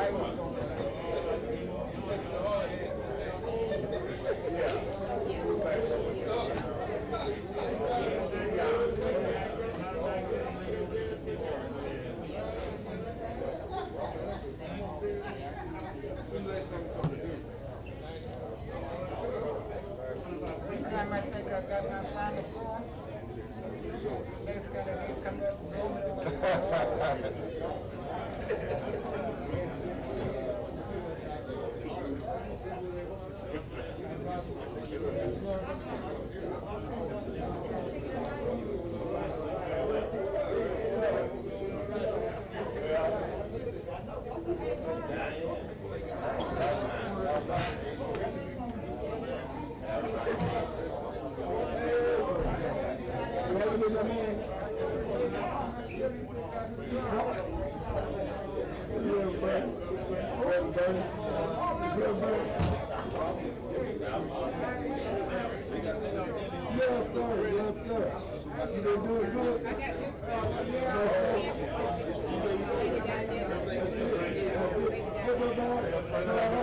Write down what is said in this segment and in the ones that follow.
I might think I got my final form. Next guy come up and Yes, sir. Yes, sir. You been doing good?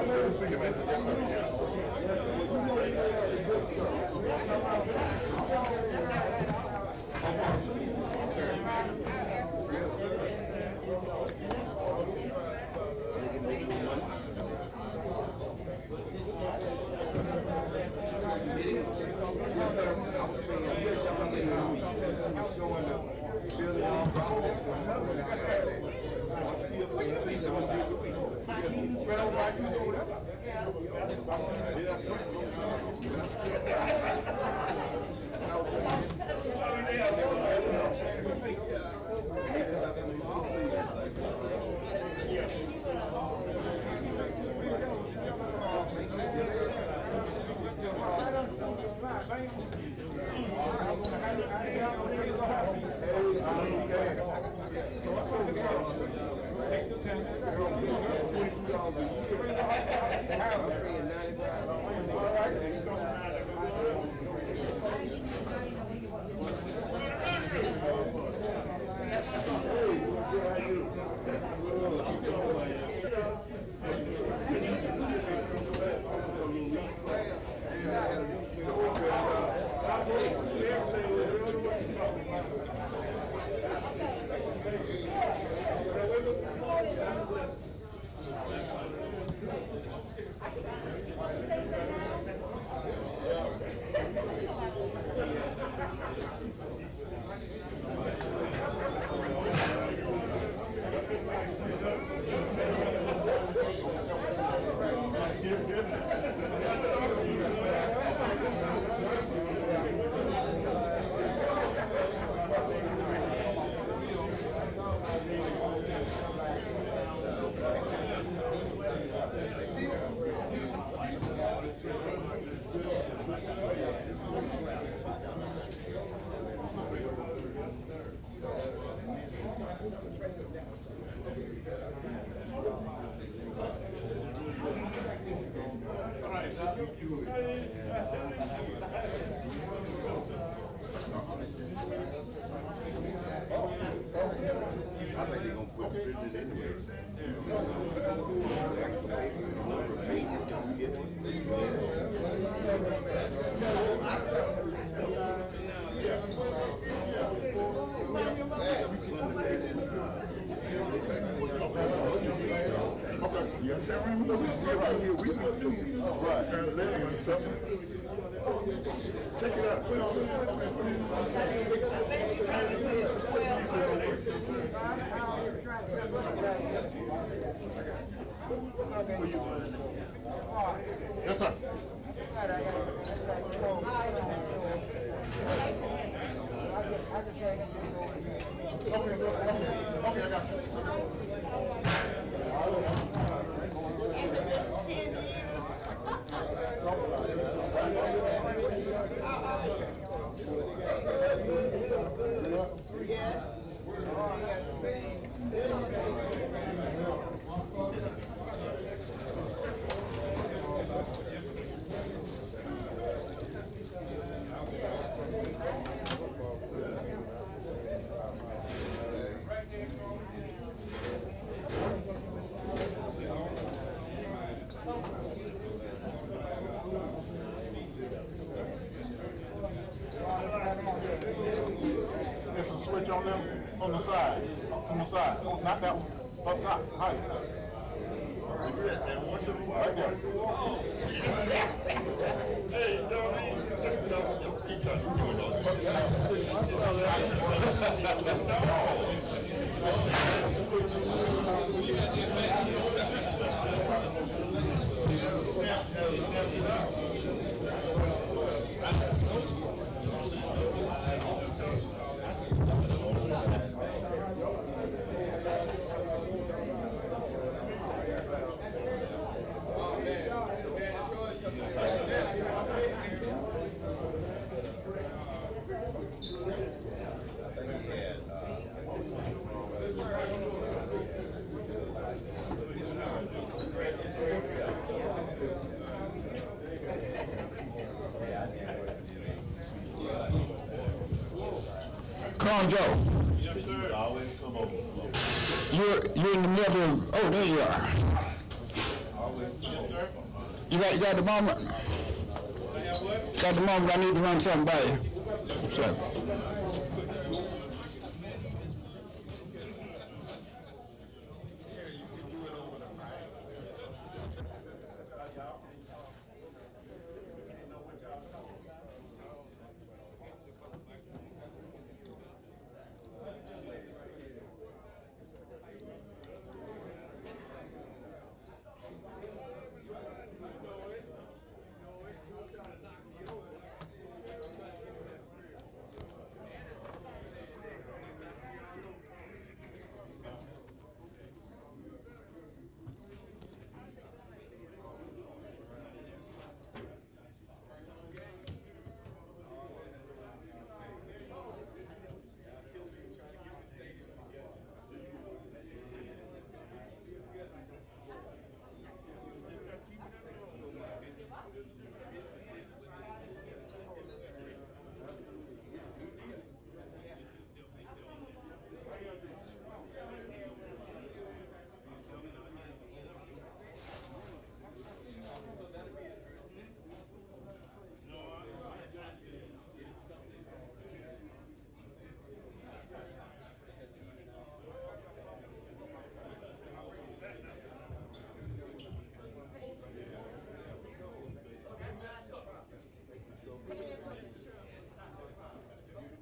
Good to see you, man. Yes, sir. Yes, sir. You know you got the good showing the building all process going on outside there. Once you get away, please don't do the week. Check it out. Yes, sir. Okay, I got you. them on the side. On the side. Oh, not that one. Up top. Height. Right there. Hey, you know what I mean? Keep trying to do it all. Come Joe. Yes, sir. Always come over. You're in the middle of, oh, there you are. Always come over. You got the moment? I have what? Got the moment, I need to run something by you. Sure.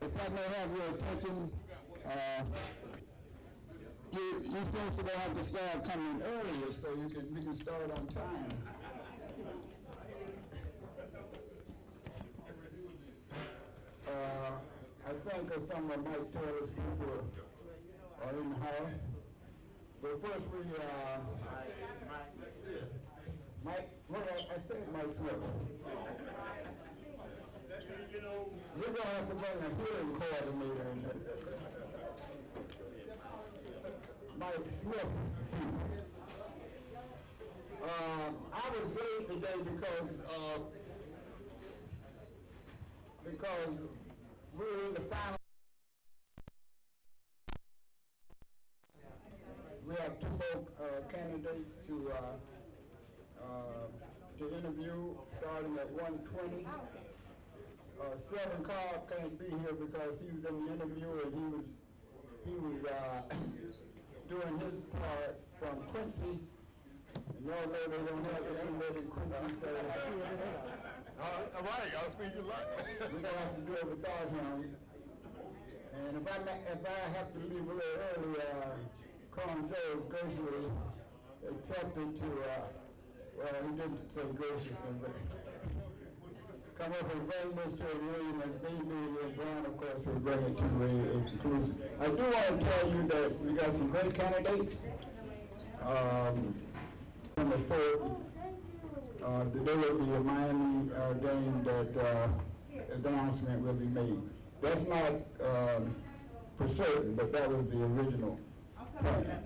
If I may have your attention, you folks are going to have to start coming earlier so we can start on time. I think some of Mike Taylor's people are in the house. But first I said Mike Smith. We're going to have to bring a hearing coordinator in here. Mike Smith. I was late today because we're in the final. We have two more candidates to interview starting at 1:20. Stephen Cobb can't be here because he was in the interview and he was doing his part from Quincy. And y'all know they don't have the internet in Quincy, so All right, I'll see you later. we're gonna have to do it without him. And if I have to leave a little early, Colin Joe is graciously accepted to well, he didn't say graciously, but come up and bring this to a room, and maybe and Brown, of course, will bring it to a conclusion. I do want to tell you that we got some great candidates. On the 4th, today will be a Miami game that announcement will be made. That's not for certain, but that was the original plan.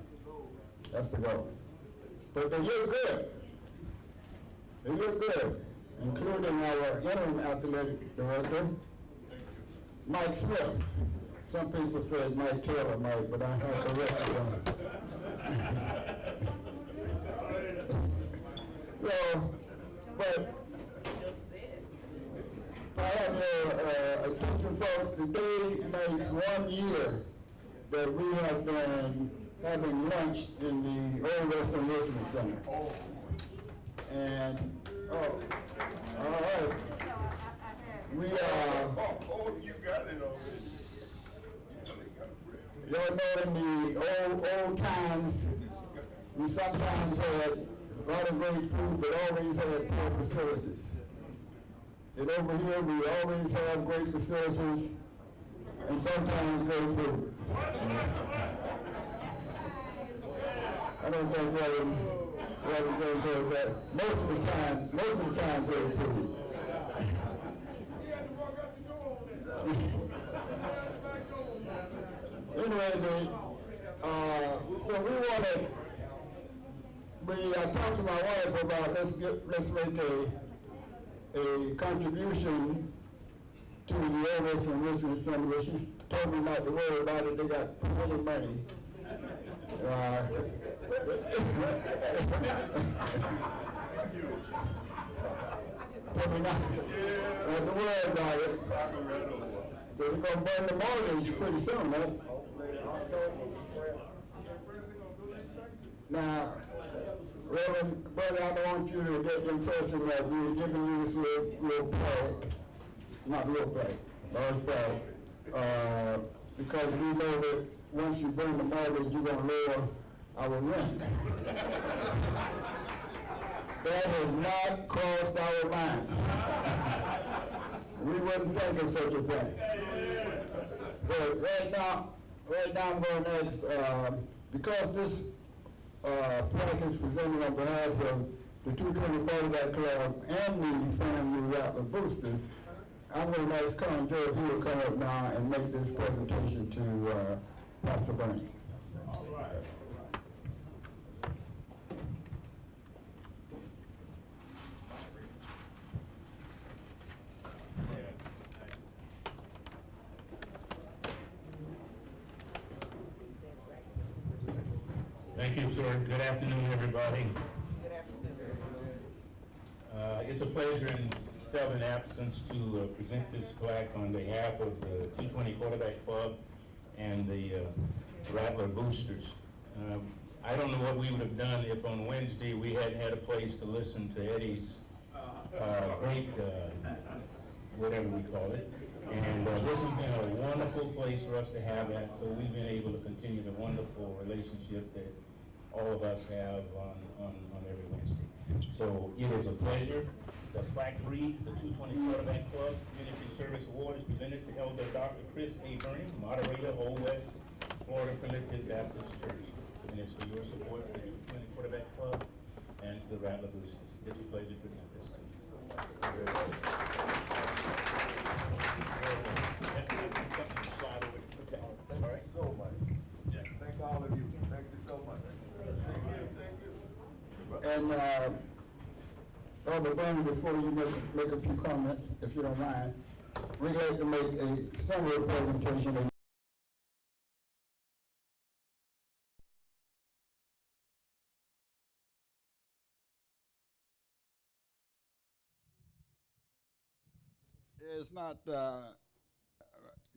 That's the goal. But they look good. They look good, including our interim athletic director, Mike Smith. Some people said Mike Taylor, Mike, but I have corrected him. But I have your attention, folks. Today makes 1 year that we have been having lunch in the Old Western Richmond Center. And, oh, all right. We Oh, you got it already. y'all know in the old times, we sometimes had a lot of great food, but always had poor facilities. And over here, we always have great facilities and sometimes great food. I don't think Reverend James heard that. Most of the time, great food. Anyway, so we want to, I talked to my wife about let's make a contribution to the Old Western Richmond Center, but she told me not to worry about it. They got plenty of money. Told me not to worry about it. So we're going to burn the mortgage pretty soon, right? Now, Reverend Brother, I don't want you to get the impression that we're giving you this little plaque, not little plaque, large plaque, because we know that once you burn the mortgage, you're going to lower our rent. That has not crossed our minds. We wouldn't think of such a thing. But right now I'm going to ask, because this plaque is presented on behalf of the 220 Quarterback Club and the Family Rattler Boosters, I'm going to ask Colonel Joe if he will come up now and make this presentation to Pastor Bernie. All right. Thank you, sir. Good afternoon, everybody. Good afternoon. It's a pleasure in Selvin's absence to present this plaque on behalf of the 220 Quarterback Club and the Rattler Boosters. I don't know what we would have done if on Wednesday we hadn't had a place to listen to Eddie's great, whatever we call it. And this has been a wonderful place for us to have that, so we've been able to continue the wonderful relationship that all of us have on every Wednesday. So it is a pleasure. The plaque reads, the 220 Quarterback Club Community Service Award is presented to Elder Dr. Chris A. Bernie, moderator, Old West Florida Primitive Baptist Church. And it's for your support to the 220 Quarterback Club and to the Rattler Boosters. It's a pleasure to present this to you. All right. So much. Thank all of you. Thank you so much. And Elder Bernie, before you make a few comments, if you don't mind, we'd like to make a summary presentation. It's not,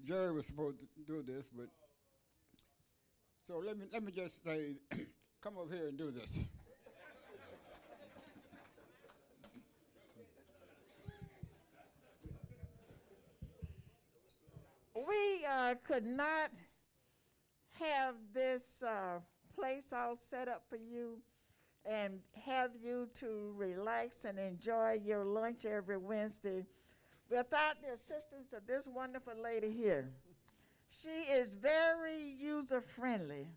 Jerry was supposed to do this, but, so let me just say, come over here and do this. We could not have this place all set up for you and have you to relax and enjoy your lunch every Wednesday without the assistance of this wonderful lady here. She is very user-friendly,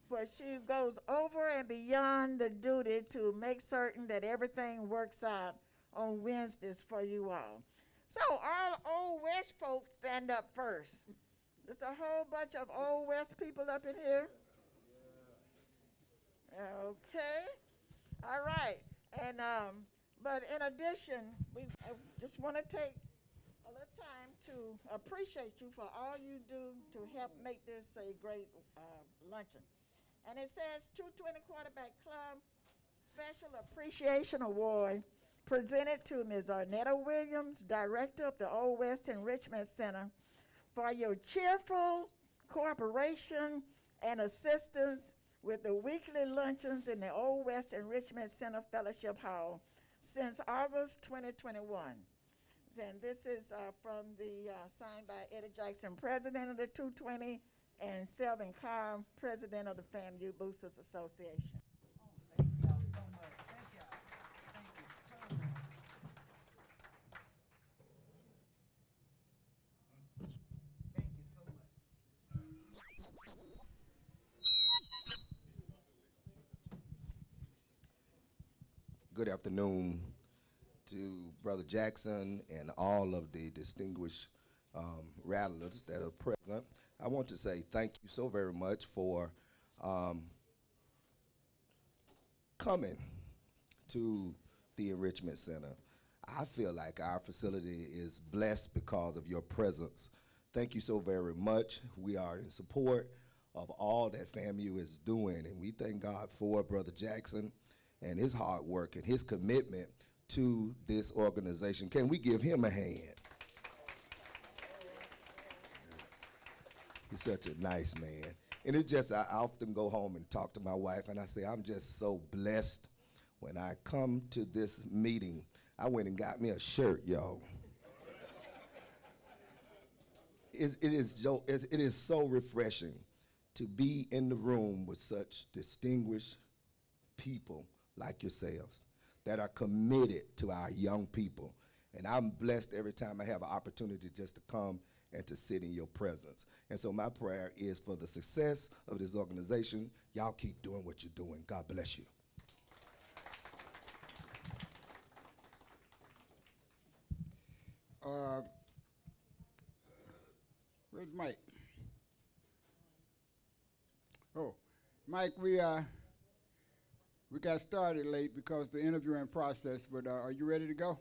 but she goes over and beyond the duty to make certain that everything works out on Wednesdays for you all. So all Old West folks stand up first. There's a whole bunch of Old West people up in here. Okay, all right. And but in addition, I just want to take a little time to appreciate you for all you do to help make this a great luncheon. And it says 220 Quarterback Club Special Appreciation Award presented to Ms. Arnetta Williams, Director of the Old West Enrichment Center, for your cheerful cooperation and assistance with the weekly luncheons in the Old West Enrichment Center Fellowship Hall since August 2021. And this is from the, signed by Eddie Jackson, President of the 220, and Selvin Carr, President of the FAMU Boosters Association. Thank you all so much. Thank you. Thank you. Thank you so much. Good afternoon to Brother Jackson and all of the distinguished rattlers that are present. I want to say thank you so very much for coming to the Enrichment Center. I feel like our facility is blessed because of your presence. Thank you so very much. We are in support of all that FAMU is doing, and we thank God for Brother Jackson and his hard work and his commitment to this organization. Can we give him a hand? He's such a nice man. And it's just, I often go home and talk to my wife, and I say, I'm just so blessed. When I come to this meeting, I went and got me a shirt, y'all. It is so refreshing to be in the room with such distinguished people like yourselves that are committed to our young people. And I'm blessed every time I have an opportunity just to come and to sit in your presence. And so my prayer is for the success of this organization. Y'all keep doing what you're doing. God bless you. Where's Mike? Oh, Mike, we got started late because the interviewing process, but are you ready to go?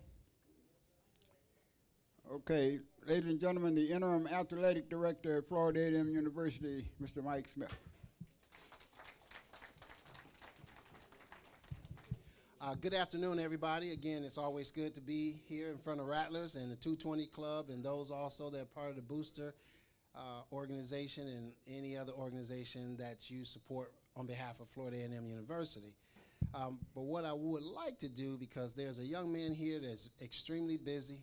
Okay, ladies and gentlemen, the interim athletic director at Florida A&M University, Mr. Mike Smith. Good afternoon, everybody. Again, it's always good to be here in front of Rattlers and the 220 Club and those also that are part of the Booster organization and any other organization that you support on behalf of Florida A&M University. But what I would like to do, because there's a young man here that's extremely busy.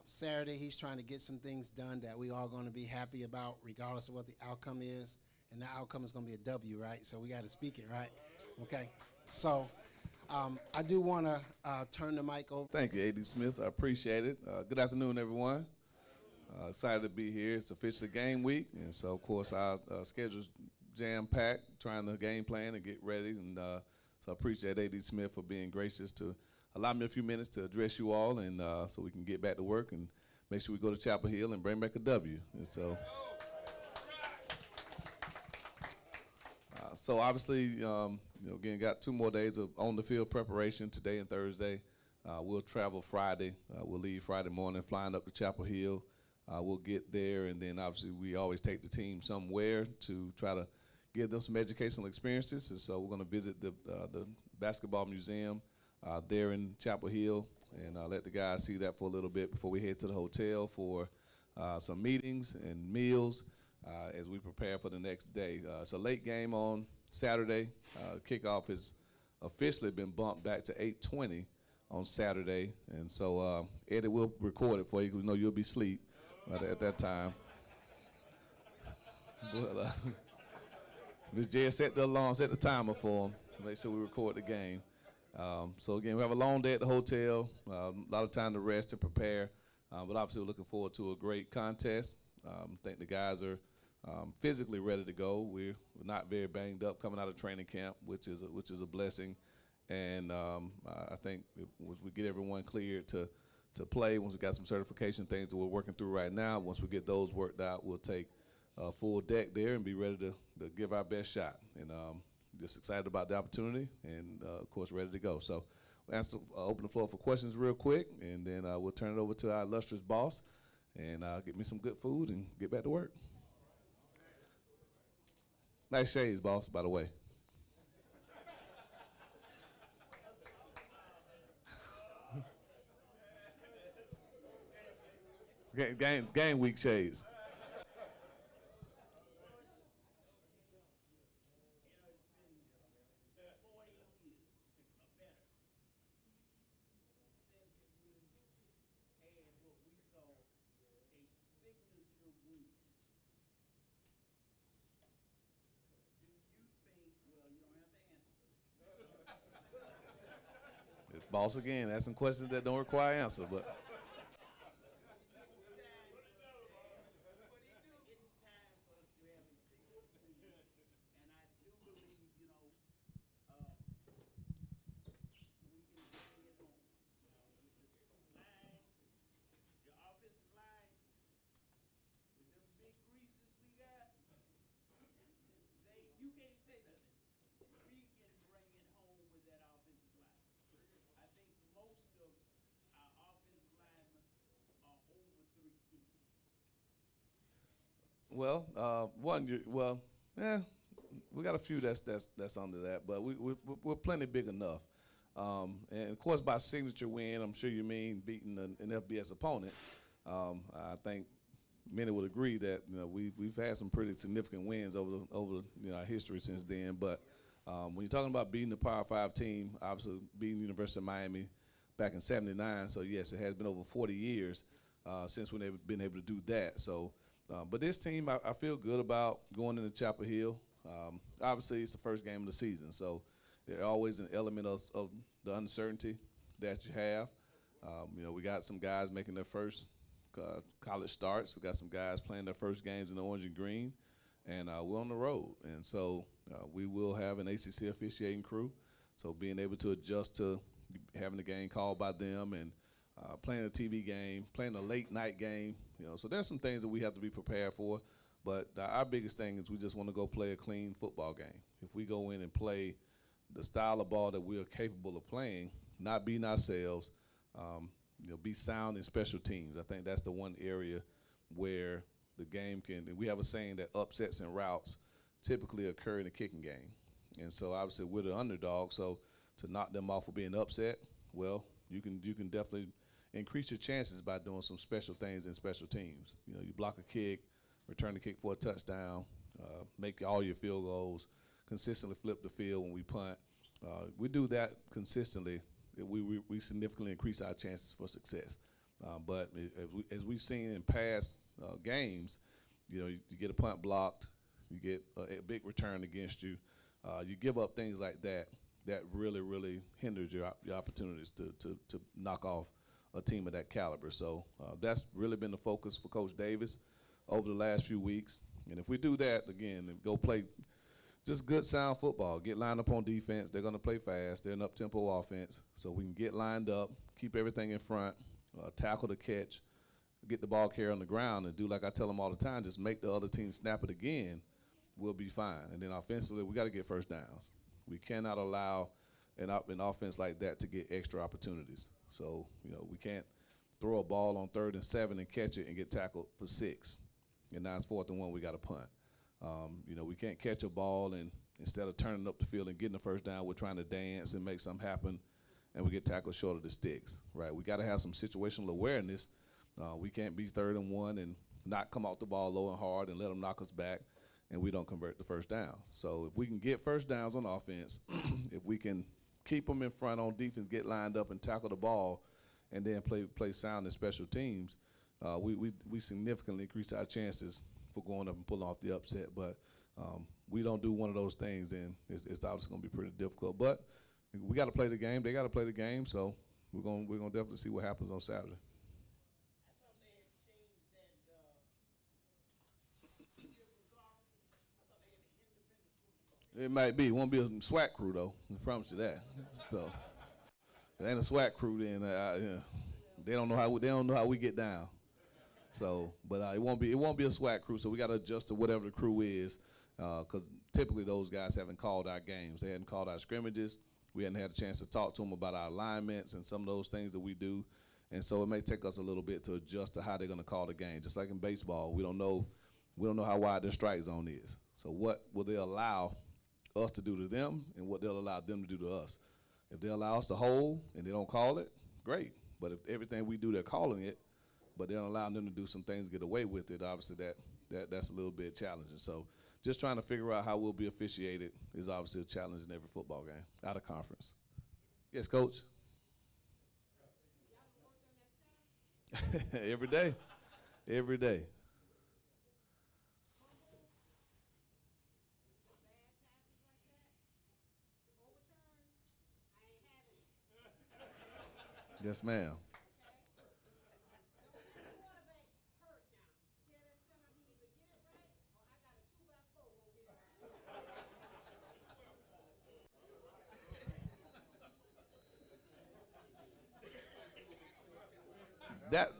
Saturday, he's trying to get some things done that we all going to be happy about, regardless of what the outcome is. And the outcome is going to be a W, right? So we got to speak it, right? Okay. So I do want to turn the mic over. Thank you, A.D. Smith. I appreciate it. Good afternoon, everyone. Excited to be here. It's officially game week, and so, of course, our schedule's jam-packed, trying to game plan and get ready. And so I appreciate A.D. Smith for being gracious to allow me a few minutes to address you all, and so we can get back to work and make sure we go to Chapel Hill and bring back a W. And so, so obviously, again, got 2 more days of on-the-field preparation, today and Thursday. We'll travel Friday. We'll leave Friday morning, flying up to Chapel Hill. We'll get there, and then obviously we always take the team somewhere to try to give them some educational experiences. And so we're going to visit the basketball museum there in Chapel Hill, and let the guys see that for a little bit before we head to the hotel for some meetings and meals as we prepare for the next day. It's a late game on Saturday. Kickoff has officially been bumped back to 8:20 on Saturday, and so Eddie will record it for you because we know you'll be asleep at that time. But Ms. Jay set the alarm, set the timer for him, make sure we record the game. So again, we have a long day at the hotel, a lot of time to rest and prepare, but obviously we're looking forward to a great contest. I think the guys are physically ready to go. We're not very banged up coming out of training camp, which is a blessing. And I think once we get everyone cleared to play, once we got some certification things that we're working through right now, once we get those worked out, we'll take a full deck there and be ready to give our best shot. And just excited about the opportunity and, of course, ready to go. So we'll open the floor for questions real quick, and then we'll turn it over to our illustrious boss and get me some good food and get back to work. Nice shades, boss, by the way. Game week shades. Boss, again, that's some questions that don't require answer, but. Well, we got a few that's under that, but we're plenty big enough. And of course, by signature win, I'm sure you mean beating an FBS opponent. I think many would agree that we've had some pretty significant wins over our history since then. But when you're talking about beating the Power 5 team, obviously beating the University of Miami back in '79, so yes, it has been over 40 years since we've been able to do that. So. But this team, I feel good about going into Chapel Hill. Obviously, it's the first game of the season, so there's always an element of the uncertainty that you have. We got some guys making their first college starts. We got some guys playing their first games in the orange and green, and we're on the road. And so we will have an ACC officiating crew, so being able to adjust to having the game called by them and playing a TV game, playing a late night game, so there's some things that we have to be prepared for. But our biggest thing is we just want to go play a clean football game. If we go in and play the style of ball that we are capable of playing, not beating ourselves, be sound in special teams. I think that's the one area where the game can. And we have a saying that upsets and routes typically occur in the kicking game, and so obviously we're the underdog. So to knock them off of being upset, well, you can definitely increase your chances by doing some special things in special teams. You block a kick, return the kick for a touchdown, make all your field goals, consistently flip the field when we punt. We do that consistently. We significantly increase our chances for success. But as we've seen in past games, you get a punt blocked, you get a big return against you, you give up things like that. That really, really hinders your opportunities to knock off a team of that caliber. So that's really been the focus for Coach Davis over the last few weeks. And if we do that, again, and go play just good, sound football, get lined up on defense. They're going to play fast. They're an up-tempo offense. So we can get lined up, keep everything in front, tackle the catch, get the ball carrier on the ground, and do like I tell them all the time, just make the other team snap it again, we'll be fine. And then offensively, we got to get first downs. We cannot allow an offense like that to get extra opportunities. So, we can't throw a ball on 3rd and 7 and catch it and get tackled for 6. And now it's 4th and 1, we got to punt. We can't catch a ball and instead of turning up the field and getting the first down, we're trying to dance and make something happen, and we get tackled short of the sticks, right? We got to have some situational awareness. We can't be 3rd and 1 and not come off the ball low and hard and let them knock us back, and we don't convert the first down. So if we can get first downs on offense, if we can keep them in front on defense, get lined up and tackle the ball, and then play sound in special teams, we significantly increase our chances for going up and pulling off the upset. But we don't do one of those things, then it's obviously going to be pretty difficult. But we got to play the game. They got to play the game. So we're gonna definitely see what happens on Saturday. It might be. It won't be a SWAT crew though. I promise you that. So if it ain't a SWAT crew, then they don't know how we get down. So, but it won't be a SWAT crew. So we got to adjust to whatever the crew is, because typically those guys haven't called our games. They hadn't called our scrimmages. We hadn't had a chance to talk to them about our alignments and some of those things that we do. And so it may take us a little bit to adjust to how they're going to call the game. Just like in baseball, we don't know how wide their strike zone is. So what will they allow us to do to them, and what they'll allow them to do to us? If they allow us to hold and they don't call it, great. But if everything we do, they're calling it, but they're allowing them to do some things to get away with it, obviously that's a little bit challenging. So just trying to figure out how we'll be officiated is obviously a challenge in every football game out of conference. Yes, Coach? Every day. Every day. Yes, ma'am.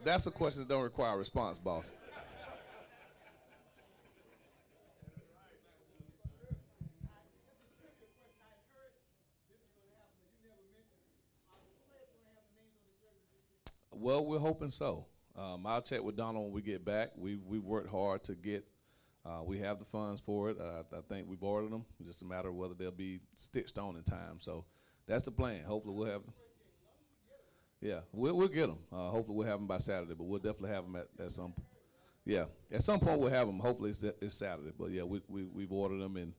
That's a question that don't require a response, boss. Well, we're hoping so. I'll check with Donald when we get back. We've worked hard to get. We have the funds for it. I think we've ordered them. It's just a matter of whether they'll be stitched on in time. So that's the plan. Hopefully we'll have. Yeah, we'll get them. Hopefully we'll have them by Saturday, but we'll definitely have them at some. Yeah, at some point we'll have them. Hopefully it's Saturday. But yeah, we've ordered them and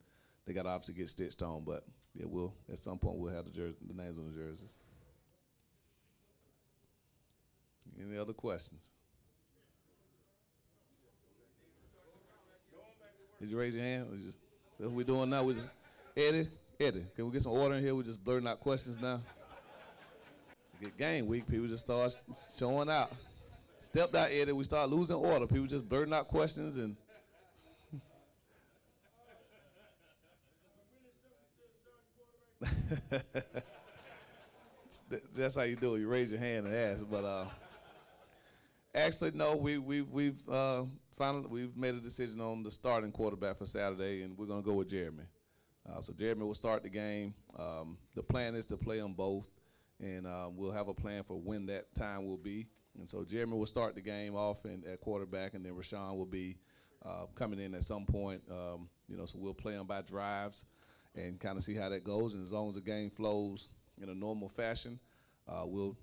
they got to obviously get stitched on. But yeah, we'll at some point we'll have the names on the jerseys. Any other questions? Did you raise your hand? Or just, that's what we're doing now. We just Eddie, can we get some order in here? We're just blurting out questions now. Get game week, people just start showing out. Stepped out, Eddie. We start losing order. People just blurting out questions and. That's how you do it. You raise your hand and ask. But actually, no. We've finally made a decision on the starting quarterback for Saturday, and we're gonna go with Jeremy. So Jeremy will start the game. The plan is to play them both, and we'll have a plan for when that time will be. And so Jeremy will start the game off at quarterback, and then Rashawn will be coming in at some point. So we'll play them by drives and kind of see how that goes. And as long as the game flows in a normal fashion, we'll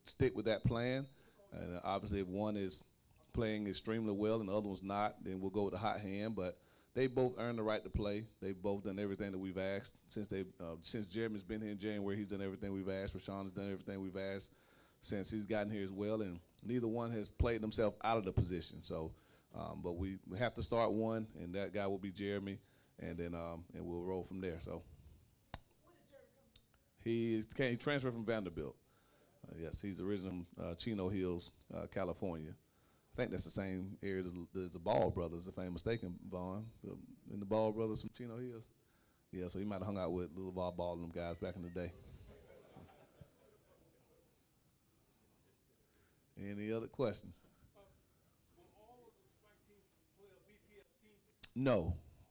stick with that plan. And obviously, if one is playing extremely well and the other one's not, then we'll go with the hot hand. But they both earned the right to play. They've both done everything that we've asked since Jeremy's been here in January. He's done everything we've asked. Rashawn has done everything we've asked since he's gotten here as well. And neither one has played themselves out of the position. So, but we have to start one, and that guy will be Jeremy, and then and we'll roll from there. So he transferred from Vanderbilt. Yes, he's originally from Chino Hills, California. I think that's the same area as the Ball brothers, if I ain't mistaken, Vaughn. And the Ball brothers from Chino Hills. Yeah, so he might have hung out with Little Ball and them guys back in the day. Any other questions? Will all of the SWAC teams play a BCS team?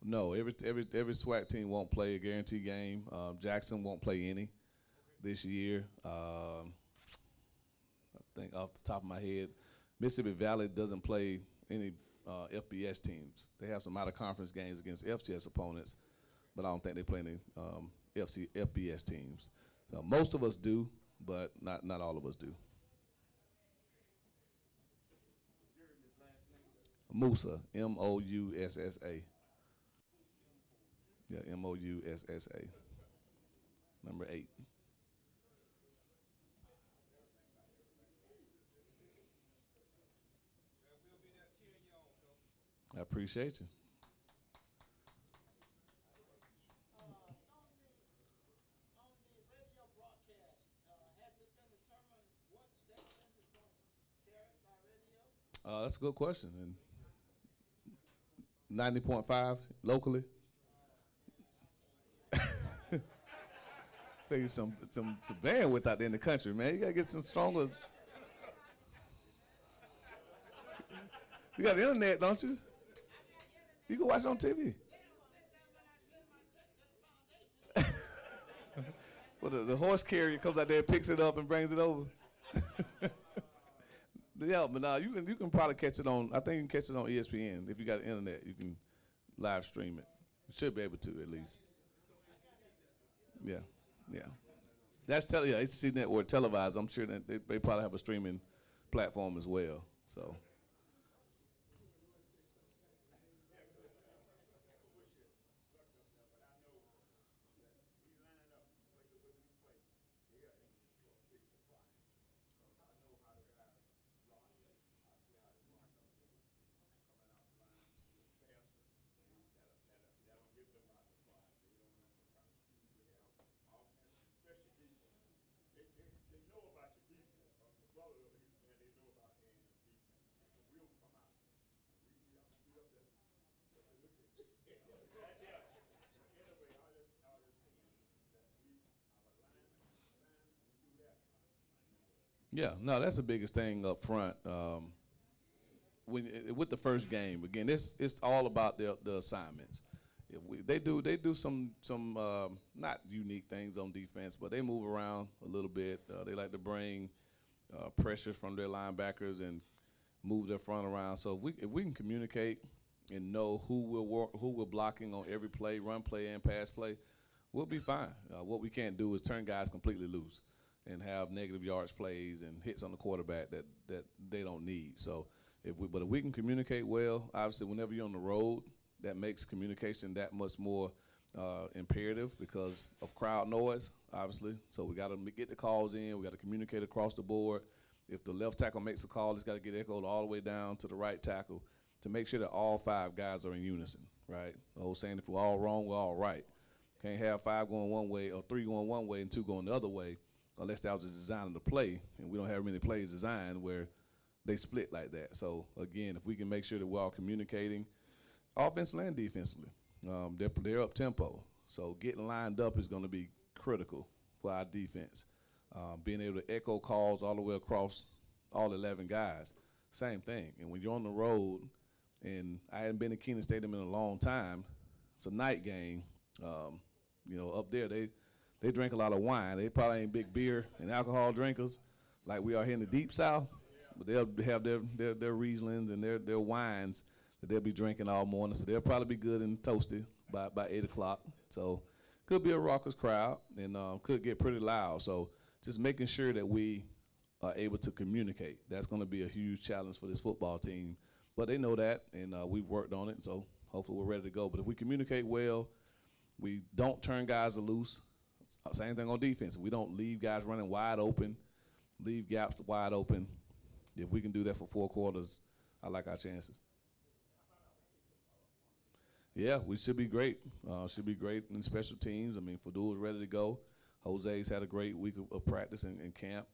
No. Every SWAC team won't play a guaranteed game. Jackson won't play any this year. I think off the top of my head, Mississippi Valley doesn't play any FBS teams. They have some out-of-conference games against FCS opponents, but I don't think they play any FBS teams. So most of us do, but not all of us do. Moussa, Moussa. Yeah, Moussa. Number 8. I appreciate you. That's a good question. And 90.5 locally. There's some bandwidth out there in the country, man. You gotta get some stronger. You got the internet, don't you? You can watch it on TV. Well, the horse carrier comes out there, picks it up, and brings it over. Yeah, but now you can probably catch it on. I think you can catch it on ESPN if you got the internet. You can live stream it. You should be able to at least. Yeah. That's HC Network televised. I'm sure that they probably have a streaming platform as well. So. They know about your defense. Yeah, no, that's the biggest thing up front. With the first game, again, it's all about the assignments. If they do some not unique things on defense, but they move around a little bit. They like to bring pressure from their linebackers and move their front around. So if we can communicate and know who we're blocking on every play, run play and pass play, we'll be fine. What we can't do is turn guys completely loose and have negative yards plays and hits on the quarterback that they don't need. So if we can communicate well, obviously whenever you're on the road, that makes communication that much more imperative because of crowd noise, obviously. So we got to get the calls in. We got to communicate across the board. If the left tackle makes a call, it's got to get echoed all the way down to the right tackle to make sure that all five guys are in unison, right? The old saying, if we're all wrong, we're all right. Can't have five going one way or three going one way and two going the other way unless that was the design of the play, and we don't have many plays designed where they split like that. So, again, if we can make sure that we're all communicating offensively and defensively, they're up-tempo. So getting lined up is going to be critical for our defense. Being able to echo calls all the way across all 11 guys, same thing. And when you're on the road, and I hadn't been to Keenan Stadium in a long time, it's a night game. Up there, they drink a lot of wine. They probably ain't big beer and alcohol drinkers like we are here in the Deep South, but they'll have their Rieslings and their wines that they'll be drinking all morning, so they'll probably be good and toasty by 8 o'clock. So could be a raucous crowd and could get pretty loud. So just making sure that we are able to communicate. That's going to be a huge challenge for this football team. But they know that, and we've worked on it, so hopefully we're ready to go. But if we communicate well, we don't turn guys loose. Same thing on defense. We don't leave guys running wide open, leave gaps wide open. If we can do that for 4 quarters, I like our chances. Yeah, we should be great. Should be great in special teams. I mean, Fadul's ready to go. Jose's had a great week of practice in camp.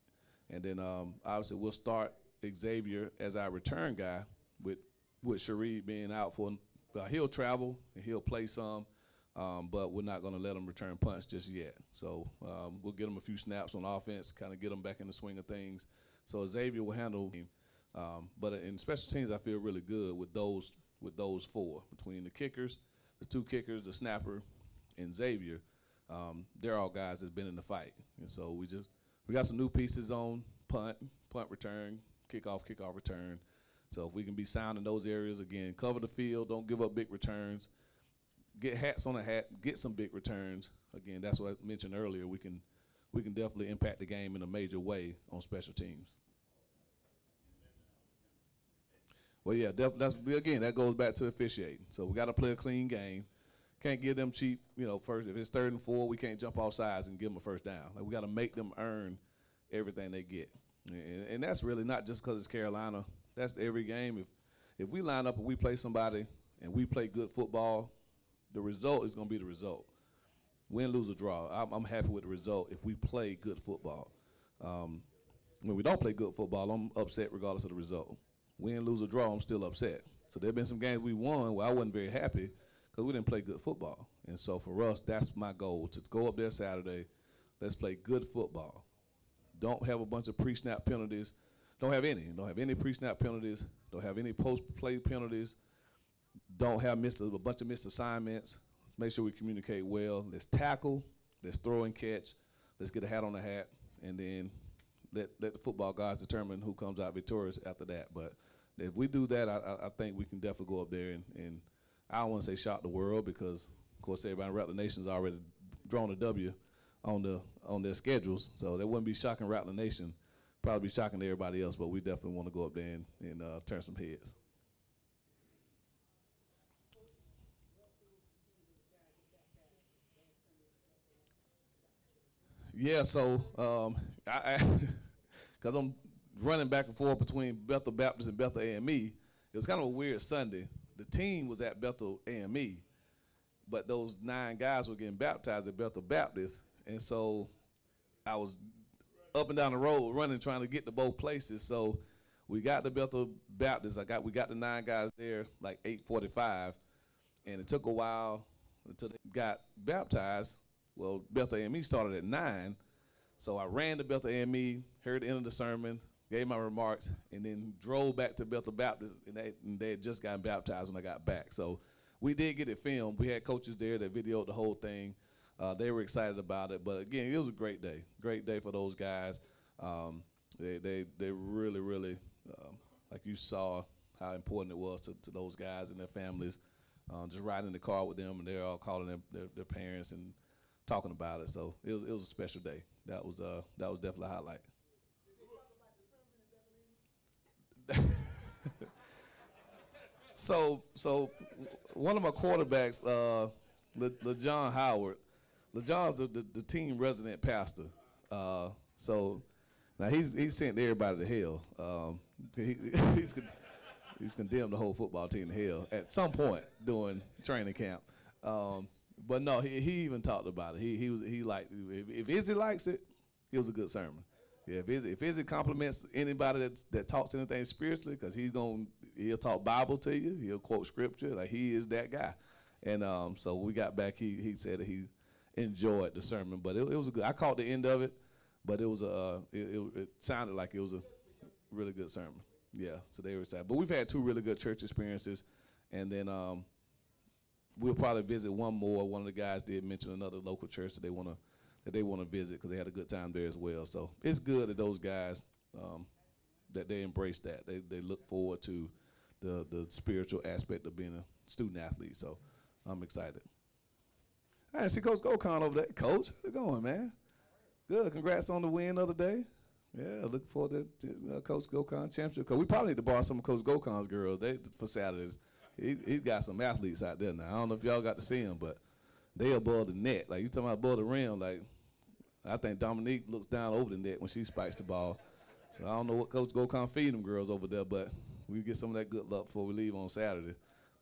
And then obviously we'll start Xavier as our return guy with Sharif being out for he'll travel and he'll play some, but we're not going to let him return punts just yet. So we'll get him a few snaps on offense, kind of get him back in the swing of things. So Xavier will handle him. But in special teams, I feel really good with those 4, between the kickers, the 2 kickers, the snapper, and Xavier. They're all guys that's been in the fight. And so we got some new pieces on punt return, kickoff return. So if we can be sound in those areas, again, cover the field, don't give up big returns, get hats on the hat, get some big returns. Again, that's what I mentioned earlier. We can definitely impact the game in a major way on special teams. Well, yeah, that goes back to officiating. So we got to play a clean game. Can't give them cheap, first. If it's 3rd and 4, we can't jump off sides and give them a first down. Like, we got to make them earn everything they get. And that's really not just because it's Carolina. That's every game. If we line up and we play somebody and we play good football, the result is going to be the result. Win, lose, or draw. I'm happy with the result if we play good football. When we don't play good football, I'm upset regardless of the result. Win, lose, or draw, I'm still upset. So there have been some games we won where I wasn't very happy because we didn't play good football. And so for us, that's my goal, to go up there Saturday, let's play good football. Don't have a bunch of pre-snap penalties. Don't have any. Don't have any pre-snap penalties. Don't have any post-play penalties. Don't have a bunch of missed assignments. Let's make sure we communicate well. Let's tackle. Let's throw and catch. Let's get a hat on the hat. And then let the football guys determine who comes out victorious after that. But if we do that, I think we can definitely go up there and I don't want to say shock the world because, of course, everybody in Rattler Nation's already drawn a W on their schedules. So that wouldn't be shocking Rattler Nation. Probably be shocking to everybody else, but we definitely want to go up there and turn some heads. Yeah, so because I'm running back and forth between Bethel Baptist and Bethel AME, it was kind of a weird Sunday. The team was at Bethel AME, but those 9 guys were getting baptized at Bethel Baptist, and so I was up and down the road running, trying to get to both places. So we got to Bethel Baptist. We got the 9 guys there like 8:45, and it took a while until they got baptized. Well, Bethel AME started at 9, So I ran to Bethel AME, heard the end of the sermon, gave my remarks, and then drove back to Bethel Baptist, and they had just gotten baptized when I got back. So we did get it filmed. We had coaches there that videoed the whole thing. They were excited about it. But again, it was a great day for those guys. They really, really, like you saw how important it was to those guys and their families. Just riding in the car with them, and they're all calling their parents and talking about it. So it was a special day. That was definitely a highlight. So one of my quarterbacks, LeJohn Howard. LeJohn's the team resident pastor. So now he's sent everybody to hell. He's condemned the whole football team to hell at some point during training camp. But no, he even talked about it. He liked, if Izzy likes it, it was a good sermon. Yeah, if Izzy compliments anybody that talks anything spiritually, because he'll talk Bible to you, he'll quote scripture, like he is that guy. And so when we got back, he said that he enjoyed the sermon, but it was a good. I caught the end of it, but it was it sounded like it was a really good sermon. Yeah, so they were excited. But we've had 2 really good church experiences, and then we'll probably visit one more. One of the guys did mention another local church that they want to visit because they had a good time there as well. So it's good that those guys that they embrace that. They look forward to the spiritual aspect of being a student athlete. So I'm excited. I see Coach Gokhan over there. Coach, how's it going, man? Good. Congrats on the win the other day. Yeah, looking forward to Coach Gokhan championship. Cause we probably need to borrow some of Coach Gokhan's girls for Saturdays. He's got some athletes out there now. I don't know if y'all got to see them, but they above the net. Like you talking about above the rim. Like I think Dominique looks down over the net when she spikes the ball. So I don't know what Coach Gokhan feed them girls over there, but we get some of that good luck before we leave on Saturday.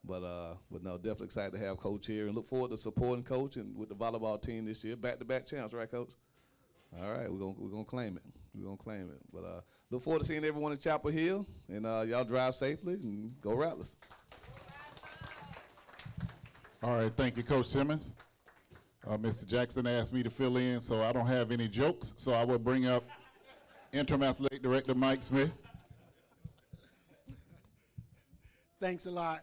But no, definitely excited to have Coach here and look forward to supporting Coach and with the volleyball team this year. Back-to-back champs, right, Coach? All right, we're gonna claim it. We're gonna claim it. But look forward to seeing everyone in Chapel Hill, and y'all drive safely and go Rattlers. All right, thank you, Coach Simmons. Mr. Jackson asked me to fill in, so I don't have any jokes, so I will bring up Interim Athletic Director Mike Smith. Thanks a lot,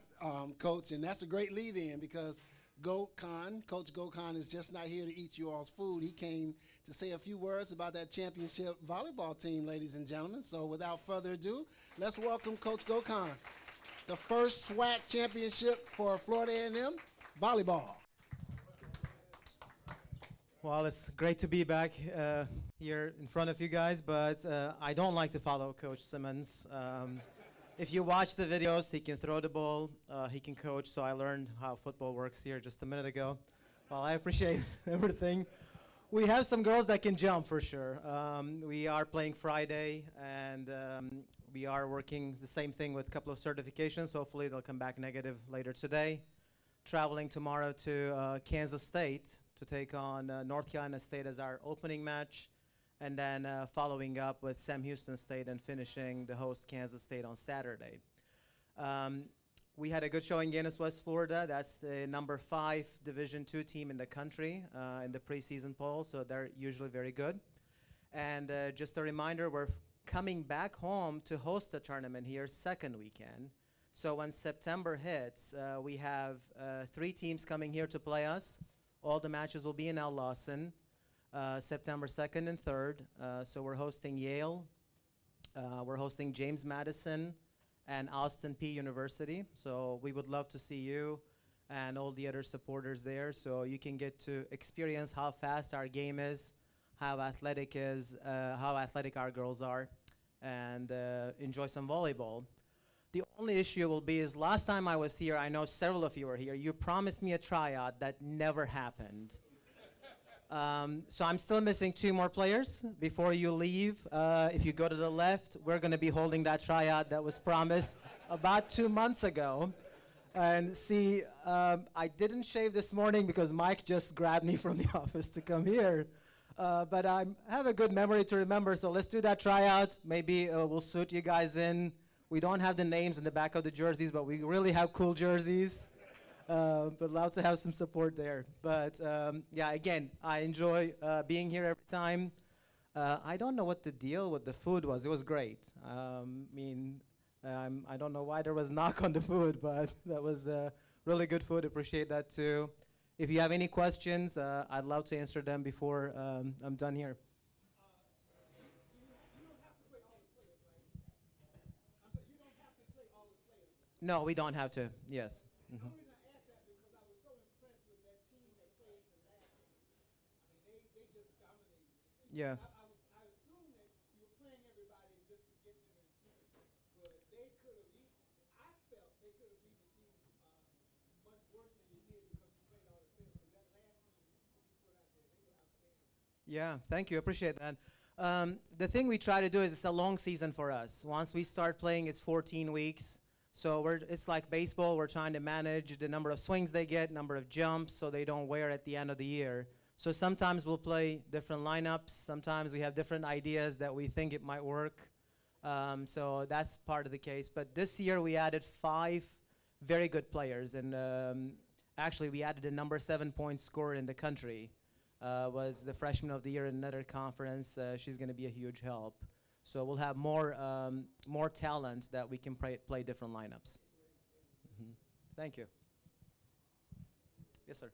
Coach, and that's a great lead-in because Coach Gokhan is just not here to eat you all's food. He came to say a few words about that championship volleyball team, ladies and gentlemen. So without further ado, let's welcome Coach Gokhan, the first SWAC championship for Florida A&M volleyball. Well, it's great to be back here in front of you guys, but I don't like to follow Coach Simmons. If you watch the videos, he can throw the ball, he can coach, so I learned how football works here just a minute ago. Well, I appreciate everything. We have some girls that can jump for sure. We are playing Friday, and we are working the same thing with a couple of certifications. Hopefully they'll come back negative later today. Traveling tomorrow to Kansas State to take on North Carolina State as our opening match, and then following up with Sam Houston State and finishing the host Kansas State on Saturday. We had a good showing against West Florida. That's the number 5 Division II team in the country in the preseason poll, so they're usually very good. And just a reminder, we're coming back home to host the tournament here second weekend. So when September hits, we have 3 teams coming here to play us. All the matches will be in Al Lawson. September 2nd and 3rd. So we're hosting Yale, we're hosting James Madison, and Austin Peay University. So we would love to see you and all the other supporters there, so you can get to experience how fast our game is, how athletic our girls are, and enjoy some volleyball. The only issue will be is last time I was here, I know several of you were here, you promised me a tryout that never happened. So I'm still missing 2 more players before you leave. If you go to the left, we're going to be holding that tryout that was promised about 2 months ago. And see, I didn't shave this morning because Mike just grabbed me from the office to come here. But I have a good memory to remember, so let's do that tryout. Maybe we'll suit you guys in. We don't have the names in the back of the jerseys, but we really have cool jerseys. But love to have some support there. But yeah, again, I enjoy being here every time. I don't know what the deal with the food was. It was great. I don't know why there was knock on the food, but that was really good food. Appreciate that too. If you have any questions, I'd love to answer them before I'm done here. No, we don't have to. Yes. Mhm. Yeah. Yeah, thank you. Appreciate that. The thing we try to do is it's a long season for us. Once we start playing, it's 14 weeks. So it's like baseball. We're trying to manage the number of swings they get, number of jumps, so they don't wear at the end of the year. So sometimes we'll play different lineups. Sometimes we have different ideas that we think it might work. So that's part of the case. But this year we added 5 very good players. And actually we added a number 7 point scorer in the country. Was the freshman of the year in another conference. She's going to be a huge help. So we'll have more talent that we can play different lineups. Mm-hmm. Thank you. Yes, sir.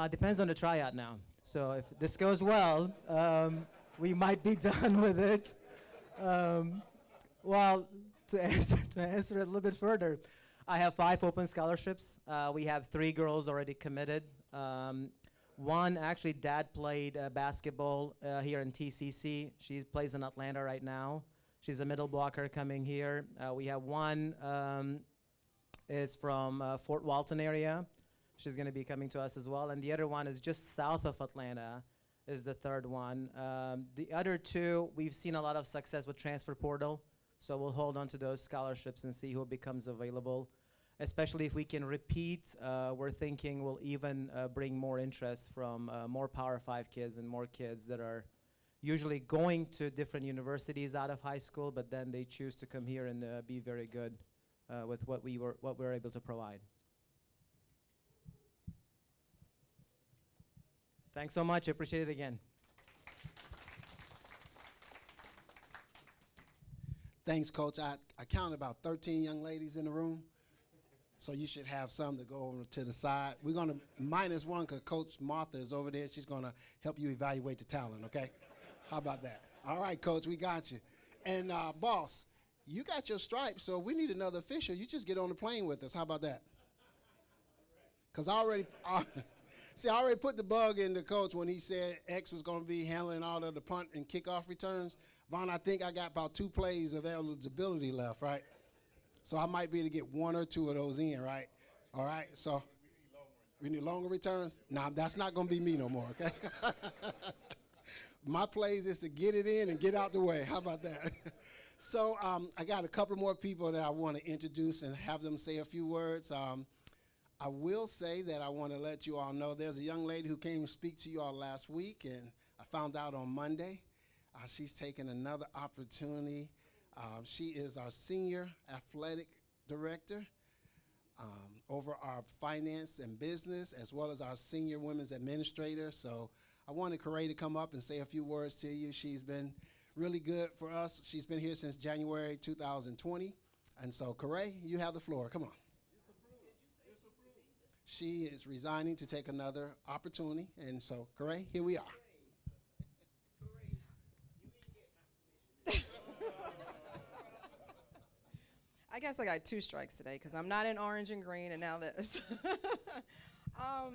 Depends on the tryout now. So if this goes well, we might be done with it. Well, to answer it a little bit further, I have 5 open scholarships. We have 3 girls already committed. One, actually, dad played basketball here in TCC. She plays in Atlanta right now. She's a middle blocker coming here. We have one is from Fort Walton area. She's going to be coming to us as well. And the other one is just south of Atlanta is the third one. The other 2, we've seen a lot of success with transfer portal. So we'll hold on to those scholarships and see who becomes available. Especially if we can repeat, we're thinking we'll even bring more interest from more Power 5 kids and more kids that are usually going to different universities out of high school, but then they choose to come here and be very good with what we were able to provide. Thanks so much. I appreciate it again. Thanks, Coach. I counted about 13 young ladies in the room. So you should have some to go over to the side. We're going to -1 because Coach Martha is over there. She's going to help you evaluate the talent, okay? How about that? All right, Coach, we got you. And, boss, you got your stripes, so if we need another official, you just get on the plane with us. How about that? Because I already put the bug in the coach when he said X was going to be handling all of the punt and kickoff returns. Vaughn, I think I got about 2 plays of eligibility left, right? So I might be able to get 1 or 2 of those in, right? All right, so we need longer returns? Nah, that's not going to be me no more, okay? My plays is to get it in and get out the way. How about that? So I got a couple more people that I want to introduce and have them say a few words. I will say that I want to let you all know there's a young lady who came to speak to you all last week, and I found out on Monday. She's taken another opportunity. She is our senior athletic director over our finance and business, as well as our senior women's administrator. So I wanted Corey to come up and say a few words to you. She's been really good for us. She's been here since January 2020. And so, Corey, you have the floor. Come on. She is resigning to take another opportunity. And so, Corey, here we are. I guess I got 2 strikes today because I'm not in orange and green, and now this. I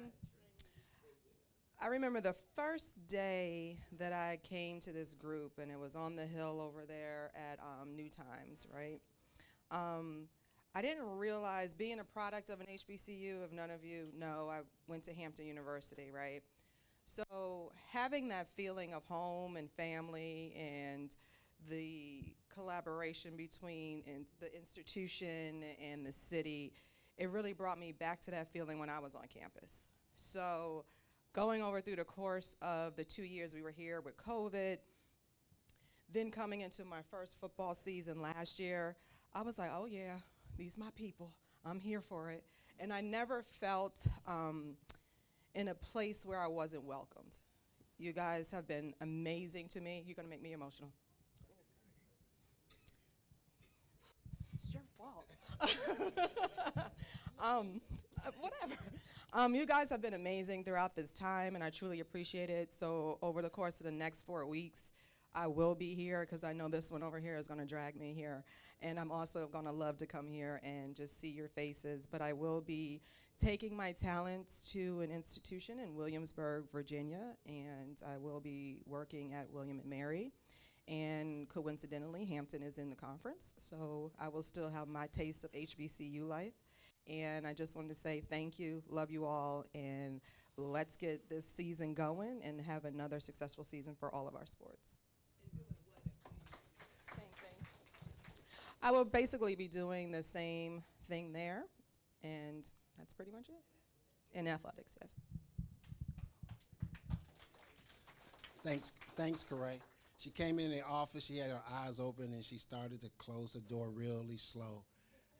remember the first day that I came to this group, and it was on the hill over there at New Times, right? I didn't realize, being a product of an HBCU, if none of you know, I went to Hampton University, right? So having that feeling of home and family and the collaboration between the institution and the city, it really brought me back to that feeling when I was on campus. So going over through the course of the 2 years we were here with COVID, then coming into my first football season last year, I was like, oh yeah, these my people, I'm here for it. And I never felt in a place where I wasn't welcomed. You guys have been amazing to me. You're gonna make me emotional. It's your fault. Whatever. You guys have been amazing throughout this time, and I truly appreciate it. So over the course of the next 4 weeks, I will be here because I know this one over here is going to drag me here. And I'm also going to love to come here and just see your faces. But I will be taking my talents to an institution in Williamsburg, Virginia, and I will be working at William & Mary. And coincidentally, Hampton is in the conference, so I will still have my taste of HBCU life. And I just wanted to say thank you, love you all, and let's get this season going and have another successful season for all of our sports. Same thing. I will basically be doing the same thing there, and that's pretty much it. In athletics, yes. Thanks, Corey. She came in the office, she had her eyes open, and she started to close the door really slow.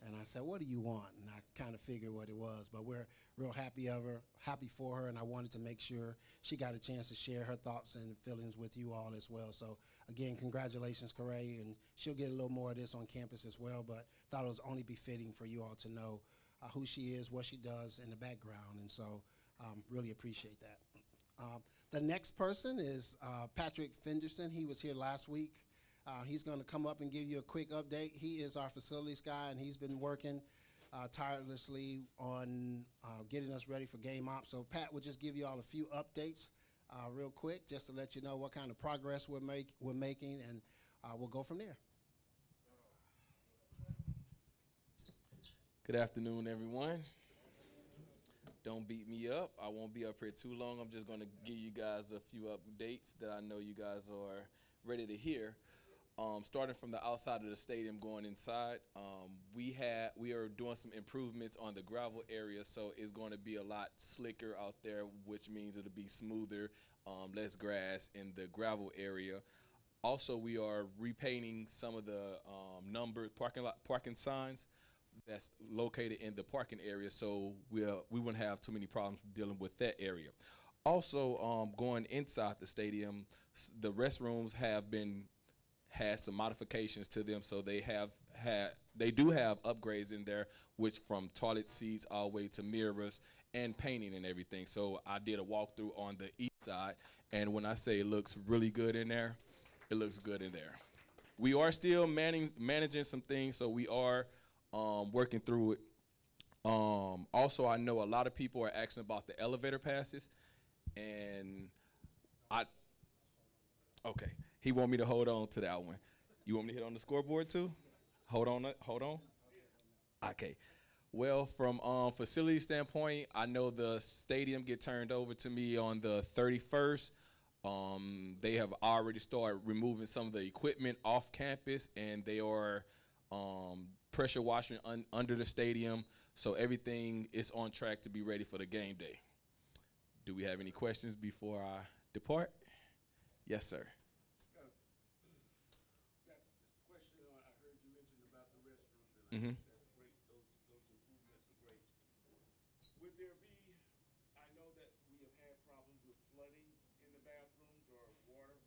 And I said, what do you want? And I kind of figured what it was, but we're real happy for her, and I wanted to make sure she got a chance to share her thoughts and feelings with you all as well. So again, congratulations, Corey, and she'll get a little more of this on campus as well, but thought it was only befitting for you all to know who she is, what she does in the background, and so really appreciate that. The next person is Patrick Fenderson. He was here last week. He's going to come up and give you a quick update. He is our facilities guy, and he's been working tirelessly on getting us ready for game ops. So Pat will just give you all a few updates real quick, just to let you know what kind of progress we're making, and we'll go from there. Good afternoon, everyone. Don't beat me up. I won't be up here too long. I'm just going to give you guys a few updates that I know you guys are ready to hear. Starting from the outside of the stadium going inside, we are doing some improvements on the gravel area, so it's going to be a lot slicker out there, which means it'll be smoother, less grass in the gravel area. Also, we are repainting some of the parking signs that's located in the parking area, so we wouldn't have too many problems dealing with that area. Also, going inside the stadium, the restrooms had some modifications to them, so they do have upgrades in there, which from toilet seats all the way to mirrors and painting and everything. So I did a walkthrough on the east side, and when I say it looks really good in there, it looks good in there. We are still managing some things, so we are working through it. Also, I know a lot of people are asking about the elevator passes, and okay. He want me to hold on to that one. You want me to hit on the scoreboard too? Hold on. Okay. Well, from facility standpoint, I know the stadium get turned over to me on the 31st. They have already started removing some of the equipment off campus, and they are pressure washing under the stadium. So everything is on track to be ready for the game day. Do we have any questions before I depart? Yes, sir. Mm-hmm. That's great. Those improvements are great. Would there be, I know that we have had problems with flooding in the bathrooms or water.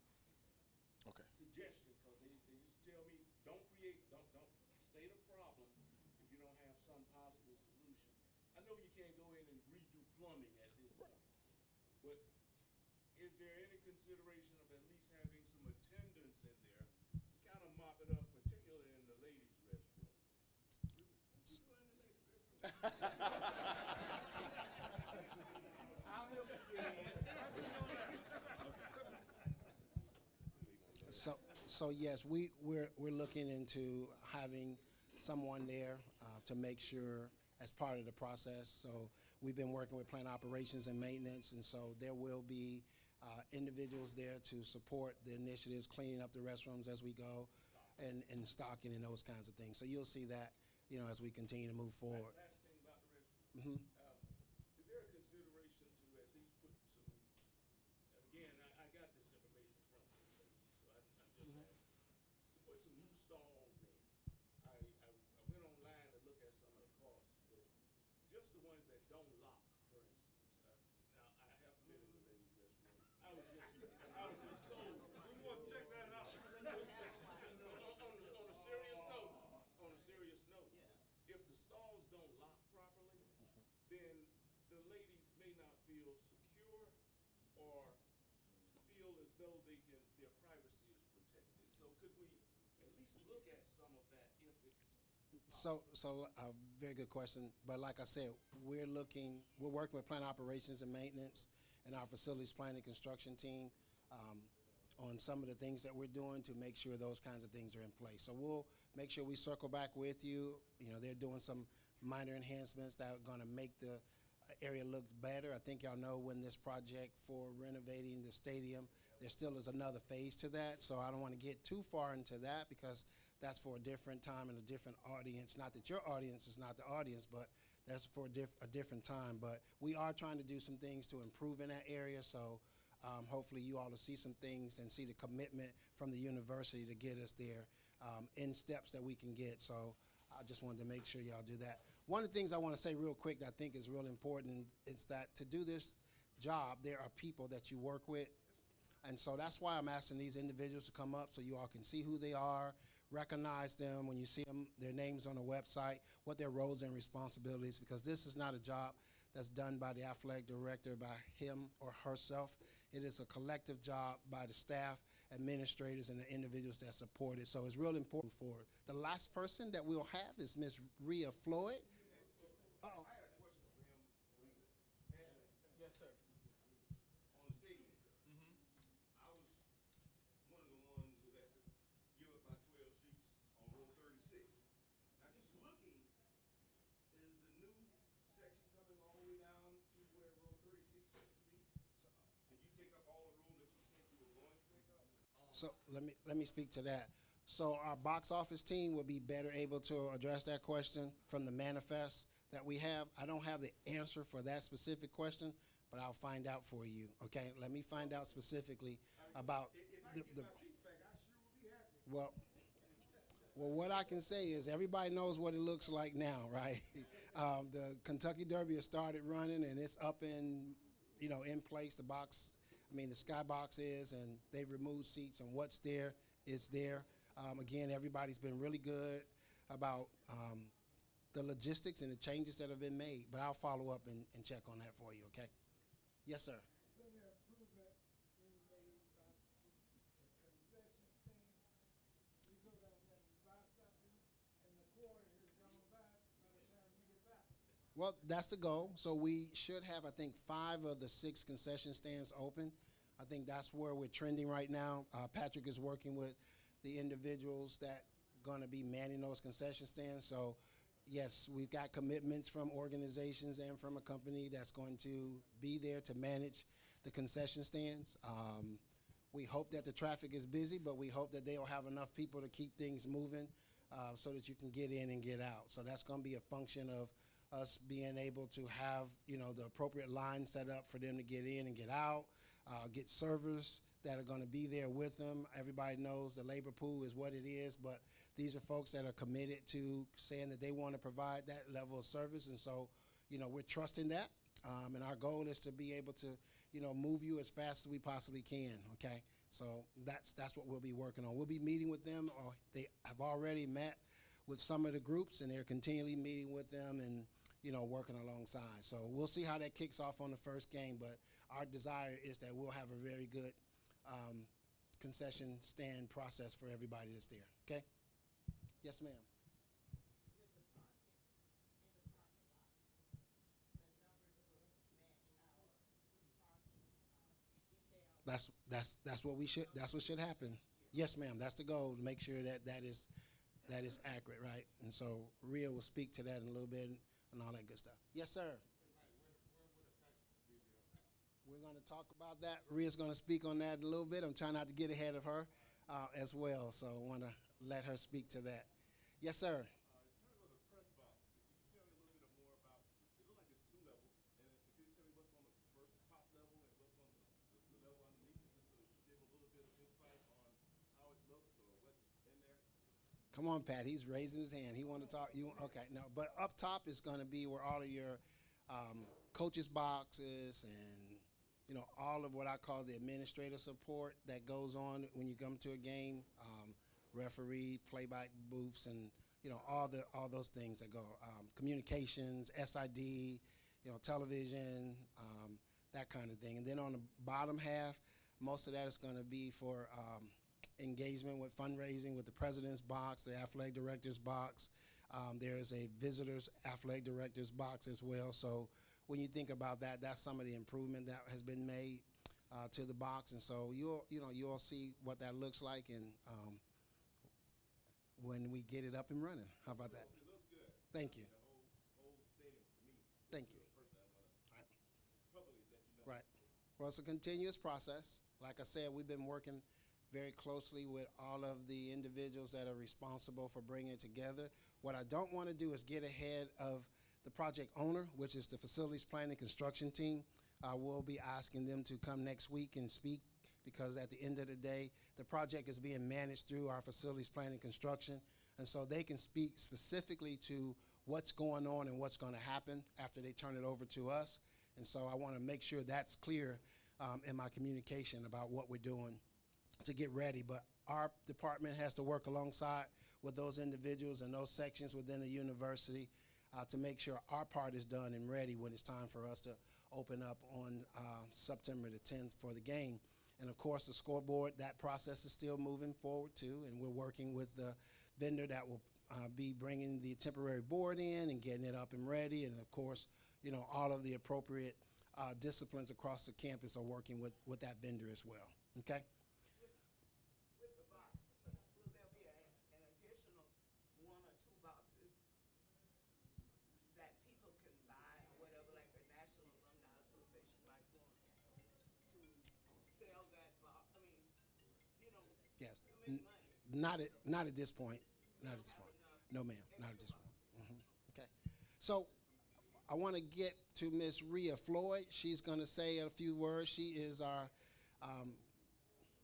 Okay. Suggestion, because they used to tell me, don't state a problem if you don't have some possible solution. I know you can't go in and redo plumbing at this point, but is there any consideration of at least having some attendants in there to kind of mop it up, particularly in the ladies' restroom? So yes, we're looking into having someone there to make sure as part of the process. So we've been working with plant operations and maintenance, and so there will be individuals there to support the initiatives, cleaning up the restrooms as we go, and stocking and those kinds of things. So you'll see that, as we continue to move forward. Last thing about the restroom. Mm-hmm. Is there a consideration to at least put some, again, I got this information from the lady, so I'm just asking, to put some new stalls in. I went online to look at some of the costs, but just the ones that don't lock, for instance. Now, I though their privacy is protected. So could we at least look at some of that if it's So a very good question. But like I said, we're working with plant operations and maintenance and our facilities planning construction team on some of the things that we're doing to make sure those kinds of things are in place. So we'll make sure we circle back with you. You know, they're doing some minor enhancements that are going to make the area look better. I think y'all know when this project for renovating the stadium, there still is another phase to that. So I don't want to get too far into that because that's for a different time and a different audience. Not that your audience is not the audience, but that's for a different time. But we are trying to do some things to improve in that area. So hopefully you all will see some things and see the commitment from the university to get us there in steps that we can get. So I just wanted to make sure y'all do that. One of the things I want to say real quick that I think is really important is that to do this job, there are people that you work with. And so that's why I'm asking these individuals to come up so you all can see who they are, recognize them when you see them, their names on the website, what their roles and responsibilities, because this is not a job that's done by the athletic director, by him or herself. It is a collective job by the staff, administrators, and the individuals that support it. So it's real important for it. The last person that we'll have is Miss Rhea Floyd. Uh-oh. Yes, sir. On the stadium. I was one of the ones who had to give up my 12 seats on row 36. Now, just looking, is the new section coming all the way down to where row 36 used to be? And you take up all the room that you said you were going to take up? So let me speak to that. So our box office team will be better able to address that question from the manifest that we have. I don't have the answer for that specific question, but I'll find out for you. Okay, let me find out specifically about If I the. get my seats back, I sure will be happy. Well, what I can say is everybody knows what it looks like now, right? The Kentucky Derby has started running and it's up in place. The box, the skybox is, and they've removed seats, and what's there is there. Again, everybody's been really good about the logistics and the changes that have been made, but I'll follow up and check on that for you, okay? Yes, sir. Some improvement being made by the concession stand. You go down there and buy something, and the quarter has gone by the time you get back. Well, that's the goal. So we should have, I think, 5 of the 6 concession stands open. I think that's where we're trending right now. Patrick is working with the individuals that going to be manning those concession stands. So, yes, we've got commitments from organizations and from a company that's going to be there to manage the concession stands. We hope that the traffic is busy, but we hope that they'll have enough people to keep things moving so that you can get in and get out. So that's going to be a function of us being able to have, the appropriate line set up for them to get in and get out, get servers that are going to be there with them. Everybody knows the labor pool is what it is, but these are folks that are committed to saying that they want to provide that level of service. And so, we're trusting that. And our goal is to be able to, move you as fast as we possibly can, okay? So that's what we'll be working on. We'll be meeting with them, or they have already met with some of the groups, and they're continually meeting with them and, working alongside. So we'll see how that kicks off on the first game, but our desire is that we'll have a very good concession stand process for everybody that's there, okay? Yes, ma'am. That's what should happen. Yes, ma'am. That's the goal, to make sure that is accurate, right? And so Rhea will speak to that in a little bit and all that good stuff. Yes, sir. We're going to talk about that. Rhea's going to speak on that in a little bit. I'm trying not to get ahead of her as well, so I want to let her speak to that. Yes, sir. In terms of the press box, can you tell me a little bit more about, it looks like it's 2 levels, and can you tell me what's on the first top level and what's on the level underneath it, just to give a little bit of insight on how it looks or what's in there? Come on, Pat. He's raising his hand. He want to talk. Okay, no. But up top is going to be where all of your coaches' boxes and all of what I call the administrative support that goes on when you come to a game, referee, playback booths, and all those things that go. Communications, SID, television, that kind of thing. And then on the bottom half, Most of that is going to be for engagement with fundraising with the president's box, the athletic director's box. There is a visitors athletic director's box as well. So when you think about that, that's some of the improvement that has been made to the box. And so you'll see what that looks like, and when we get it up and running. How about that? It looks good. Thank you. The whole stadium to me. Thank you. Personally, I want to publicly let you know. Right. Well, it's a continuous process. Like I said, we've been working very closely with all of the individuals that are responsible for bringing it together. What I don't want to do is get ahead of the project owner, which is the facilities planning construction team. We'll be asking them to come next week and speak, because at the end of the day, the project is being managed through our facilities planning construction. And so they can speak specifically to what's going on and what's going to happen after they turn it over to us. And so I want to make sure that's clear in my communication about what we're doing to get ready. But our department has to work alongside with those individuals and those sections within the university to make sure our part is done and ready when it's time for us to open up on September the 10th for the game. And of course, the scoreboard, that process is still moving forward too, and we're working with the vendor that will be bringing the temporary board in and getting it up and ready. And of course, all of the appropriate disciplines across the campus are working with that vendor as well. Okay? With the box, will there be an additional 1 or 2 boxes that people can buy or whatever, like the National Alumni Association might want to sell that box? I mean, Yes. to make money. Not at this point. Not at this point. No, ma'am. Not at this point. Okay. So I want to get to Miss Rhea Floyd. She's going to say a few words. She is our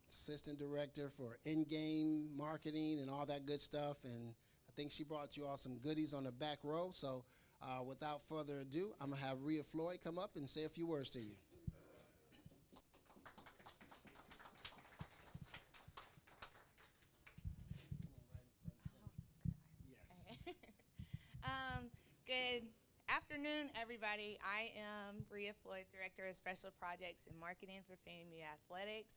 assistant director for in-game marketing and all that good stuff. And I think she brought you all some goodies on the back row. So without further ado, I'm going to have Rhea Floyd come up and say a few words to you. Good afternoon, everybody. I am Rhea Floyd, Director of Special Projects and Marketing for FAMU Athletics.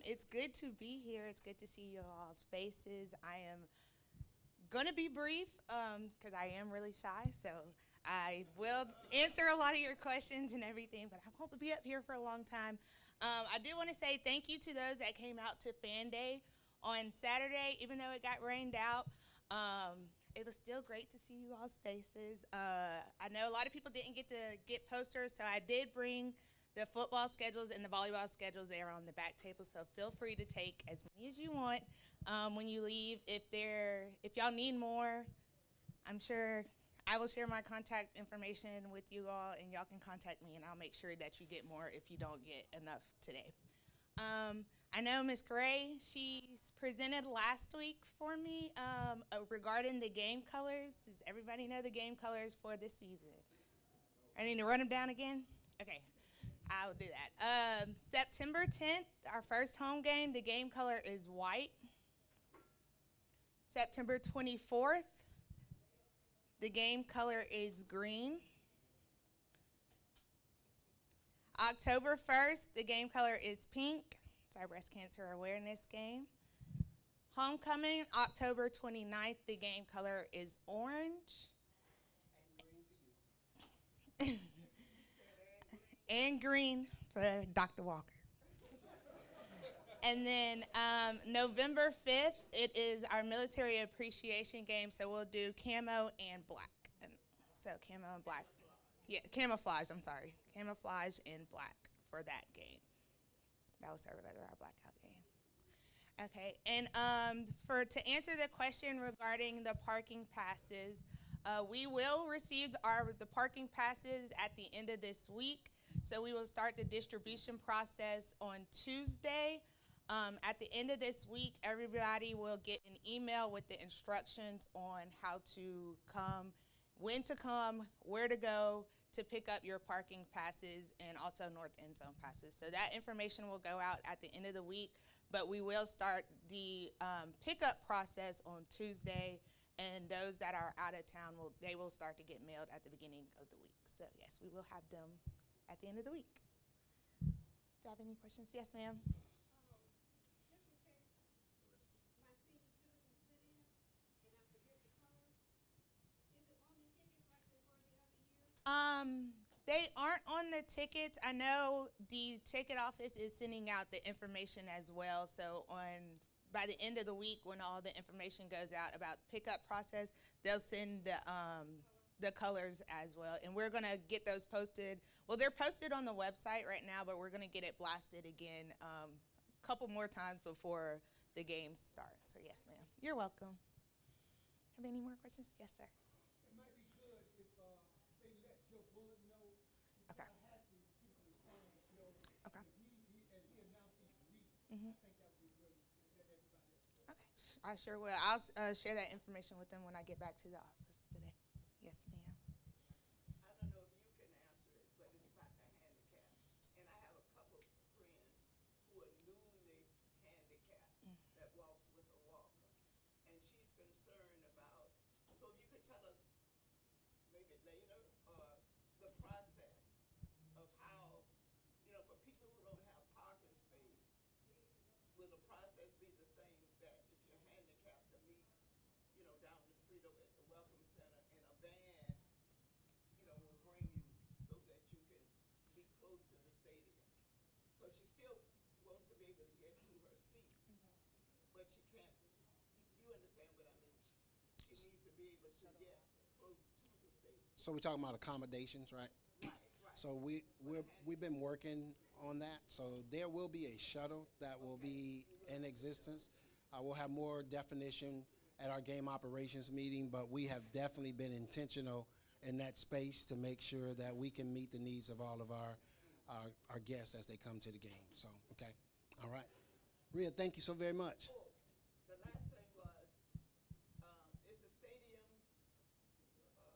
It's good to be here. It's good to see you all's faces. I am going to be brief because I am really shy, so I will answer a lot of your questions and everything, but I won't be up here for a long time. I do want to say thank you to those that came out to Fan Day on Saturday, even though it got rained out. It was still great to see you all's faces. I know a lot of people didn't get to get posters, so I did bring the football schedules and the volleyball schedules there on the back table, so feel free to take as many as you want when you leave. If y'all need more, I'm sure I will share my contact information with you all, and y'all can contact me, and I'll make sure that you get more if you don't get enough today. I know Ms. Gray, she's presented last week for me regarding the game colors. Does everybody know the game colors for this season? I need to run them down again? Okay, I'll do that. September 10th, our first home game, the game color is white. September 24th, the game color is green. October 1st, the game color is pink. It's our breast cancer awareness game. Homecoming, October 29th, the game color is orange. And green for Dr. Walker. And then November 5th, it is our military appreciation game, so we'll do camo and black. So camo and black. Yeah, camouflage, I'm sorry. Camouflage and black for that game. That will serve as our blackout game. Okay, and to answer the question regarding the parking passes, we will receive the parking passes at the end of this week. So we will start the distribution process on Tuesday. At the end of this week, everybody will get an email with the instructions on how to come, when to come, where to go to pick up your parking passes, and also north end zone passes. So that information will go out at the end of the week, but we will start the pickup process on Tuesday, and those that are out of town, they will start to get mailed at the beginning of the week. So yes, we will have them at the end of the week. Do you have any questions? Yes, ma'am. They aren't on the tickets. I know the ticket office is sending out the information as well. So by the end of the week, when all the information goes out about pickup process, they'll send the colors as well. And we're gonna get those posted. Well, they're posted on the website right now, but we're gonna get it blasted again a couple more times before the games start. So yes, ma'am. You're welcome. Have any more questions? Yes, sir. It might be good if they let Joe Bullock know. Okay. Has to keep responding to Joe. Okay. As he announced each week, Mhm. I think that would be great. Let everybody else know. Okay, I sure will. I'll share that information with them when I get back to the office today. Yes, ma'am. I don't know if you can answer it, but it's about the handicap. And I have a couple friends who are newly handicapped that walks with a walker. And she's concerned about, so if you could tell us maybe later, the process of how, for people who don't have parking space, will the process be the same that if you're handicapped to meet, down the street over at the Welcome Center and a van, will bring you so that you can be close to the stadium? Because she still wants to be able to get to her seat, but she can't, you understand what I mean? She needs to be able to get close to the stadium. So we're talking about accommodations, right? Right. So we've been working on that. So there will be a shuttle that will be in existence. We'll have more definition at our game operations meeting, but we have definitely been intentional in that space to make sure that we can meet the needs of all of our guests as they come to the game. So, okay. All right. Rhea, thank you so very much. The last thing was, is the stadium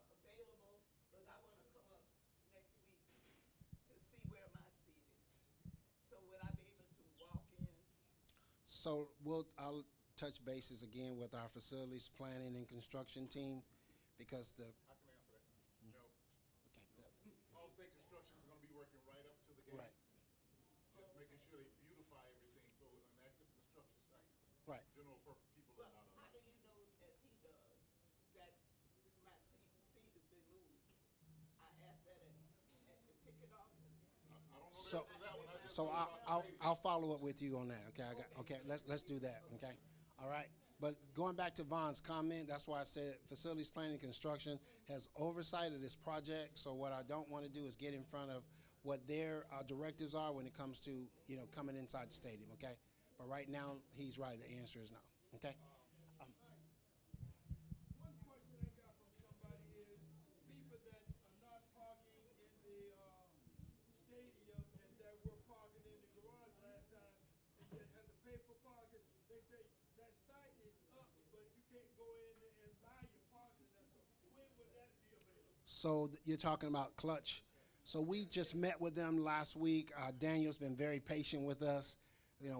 available? Because I want to come up next week to see where my seat is. So would I be able to walk in? So I'll touch bases again with our facilities planning and construction team because I can answer that. No. All state construction is going to be working right up to the game. Right. Just making sure they beautify everything so an active construction site. Right. General purpose people But are not how allowed. do you know, as he does, that my seat has been moved? I asked that at the ticket office. I don't know So, the answer to that one. I just so know about the stadium. I'll follow up with you on that. Okay, okay. Let's do that. Okay, all right. But going back to Von's comment, that's why I said facilities planning and construction has oversight of this project. So what I don't want to do is get in front of what their directives are when it comes to coming inside the stadium. Okay, but right now he's right. The answer is no. Okay. One question I got from somebody is people that are not parking in the stadium and that were parking in the garage last time and they had to pay for parking, they say that site is up, but you can't go in and buy your parking there. So when would that be available? So you're talking about Clutch. So we just met with them last week. Daniel's been very patient with us.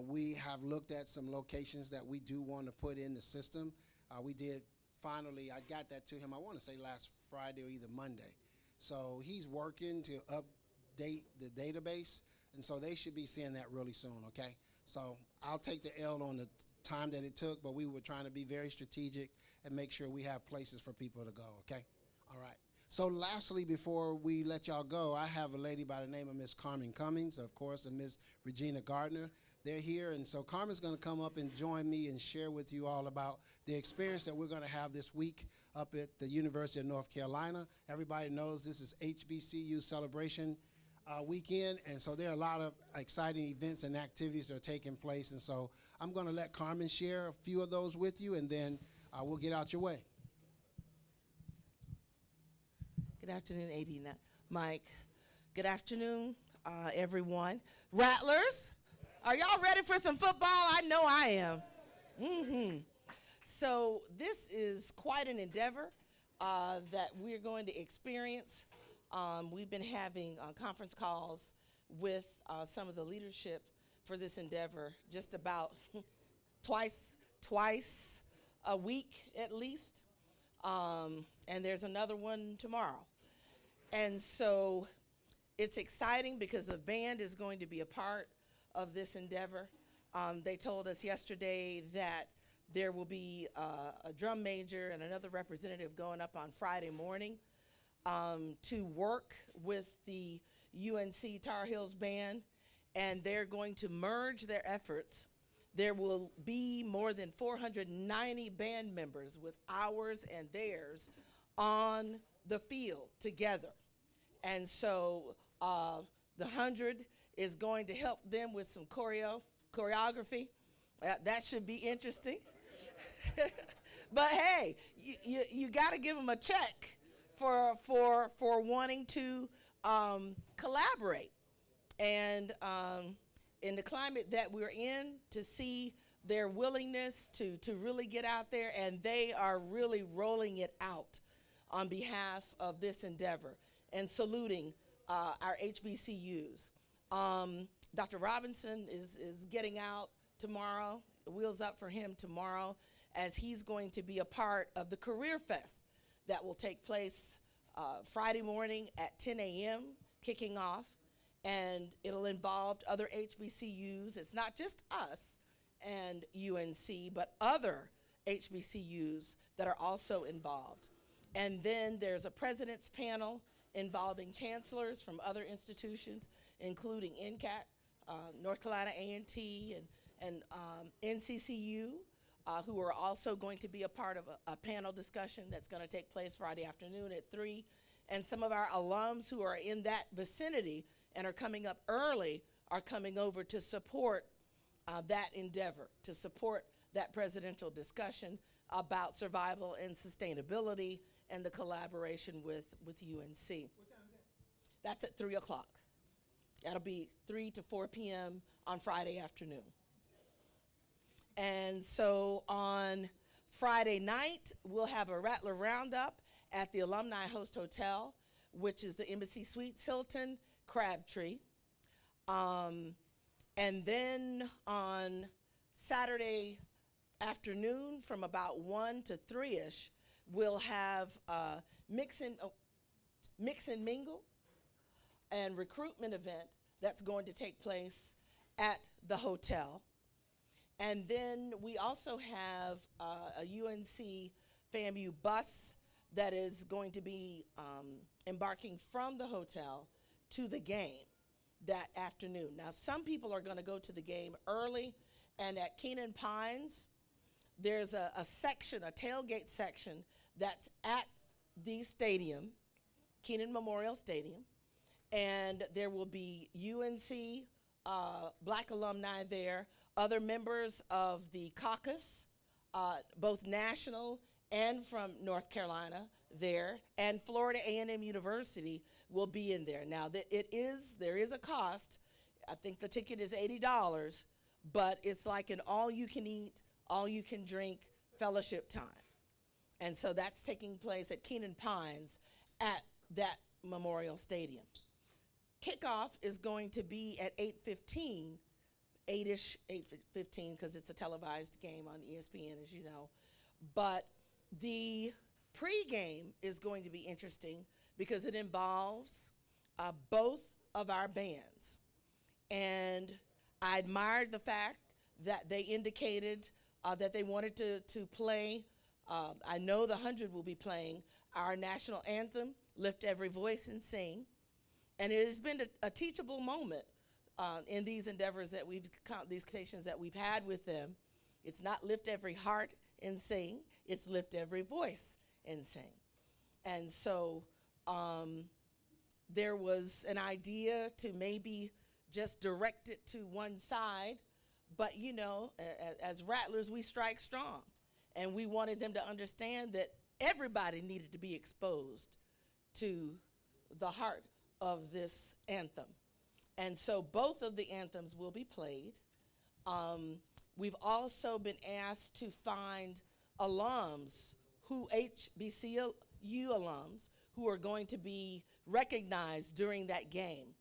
We have looked at some locations that we do want to put in the system. We did finally, I got that to him, I want to say last Friday or either Monday. So he's working to update the database, and so they should be seeing that really soon, okay? So I'll take the L on the time that it took, but we were trying to be very strategic and make sure we have places for people to go, okay? All right. So lastly, before we let y'all go, I have a lady by the name of Miss Carmen Cummings, of course, and Miss Regina Gardner. They're here, and so Carmen's going to come up and join me and share with you all about the experience that we're going to have this week up at the University of North Carolina. Everybody knows this is HBCU celebration weekend, and so there are a lot of exciting events and activities that are taking place, and so I'm going to let Carmen share a few of those with you, and then we'll get out your way. Good afternoon, AD Mike. Good afternoon, everyone. Rattlers, are y'all ready for some football? I know I am. So this is quite an endeavor that we're going to experience. We've been having conference calls with some of the leadership for this endeavor just about twice a week at least. And there's another one tomorrow. And so It's exciting because the band is going to be a part of this endeavor. They told us yesterday that there will be a drum major and another representative going up on Friday morning to work with the UNC Tar Heels band, and they're going to merge their efforts. There will be more than 490 band members with ours and theirs on the field together. And so the 100 is going to help them with some choreography. That should be interesting. But hey, you got to give them a check for wanting to collaborate. And in the climate that we're in, to see their willingness to really get out there, and they are really rolling it out on behalf of this endeavor and saluting our HBCUs. Dr. Robinson is getting out tomorrow, wheels up for him tomorrow, as he's going to be a part of the Career Fest that will take place Friday morning at 10 a.m., kicking off, and it'll involve other HBCUs. It's not just us and UNC, but other HBCUs that are also involved. And then there's a president's panel involving chancellors from other institutions, including NCAT, North Carolina A&T, and NCCU, who are also going to be a part of a panel discussion that's going to take place Friday afternoon at 3. And some of our alums who are in that vicinity and are coming up early are coming over to support that endeavor, to support that presidential discussion about survival and sustainability and the collaboration with UNC. What time is that? That's at 3 o'clock. That'll be 3 to 4 p.m. on Friday afternoon. And so on Friday night, we'll have a Rattler Roundup at the Alumni Host Hotel, which is the Embassy Suites Hilton Crabtree. And then on Saturday afternoon from about 1 to 3-ish, we'll have mix and mingle and recruitment event that's going to take place at the hotel. And then we also have a UNC FAMU bus that is going to be embarking from the hotel to the game that afternoon. Now, some people are going to go to the game early, and at Keenan Pines, there's a section, a tailgate section, that's at the stadium, Keenan Memorial Stadium, and there will be UNC Black alumni there, other members of the caucus, both national and from North Carolina there, and Florida A&M University will be in there. Now, there is a cost. I think the ticket is $80, but it's like an all-you-can-eat, all-you-can-drink fellowship time. And so that's taking place at Keenan Pines at that Memorial Stadium. Kickoff is going to be at 8:15, 8-ish, 8:15, because it's a televised game on ESPN, as you know. But the pregame is going to be interesting because it involves both of our bands. And I admired the fact that they indicated that they wanted to play. I know the 100 will be playing our national anthem, Lift Every Voice and Sing. And it has been a teachable moment in these endeavors that these stations that we've had with them. It's not lift every heart and sing, it's lift every voice and sing. And so there was an idea to maybe just direct it to one side, but you know, as Rattlers, we strike strong. And we wanted them to understand that everybody needed to be exposed to the heart of this anthem. And so both of the anthems will be played. We've also been asked to find alums, HBCU alums, who are going to be recognized during that game.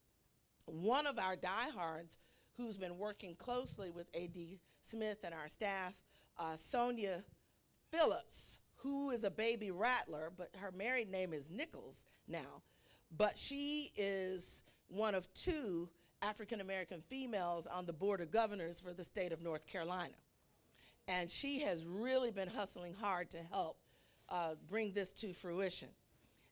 One of our diehards who's been working closely with A.D. Smith and our staff, Sonia Phillips, who is a baby Rattler, but her married name is Nichols now. But she is one of 2 African-American females on the Board of Governors for the state of North Carolina. And she has really been hustling hard to help bring this to fruition.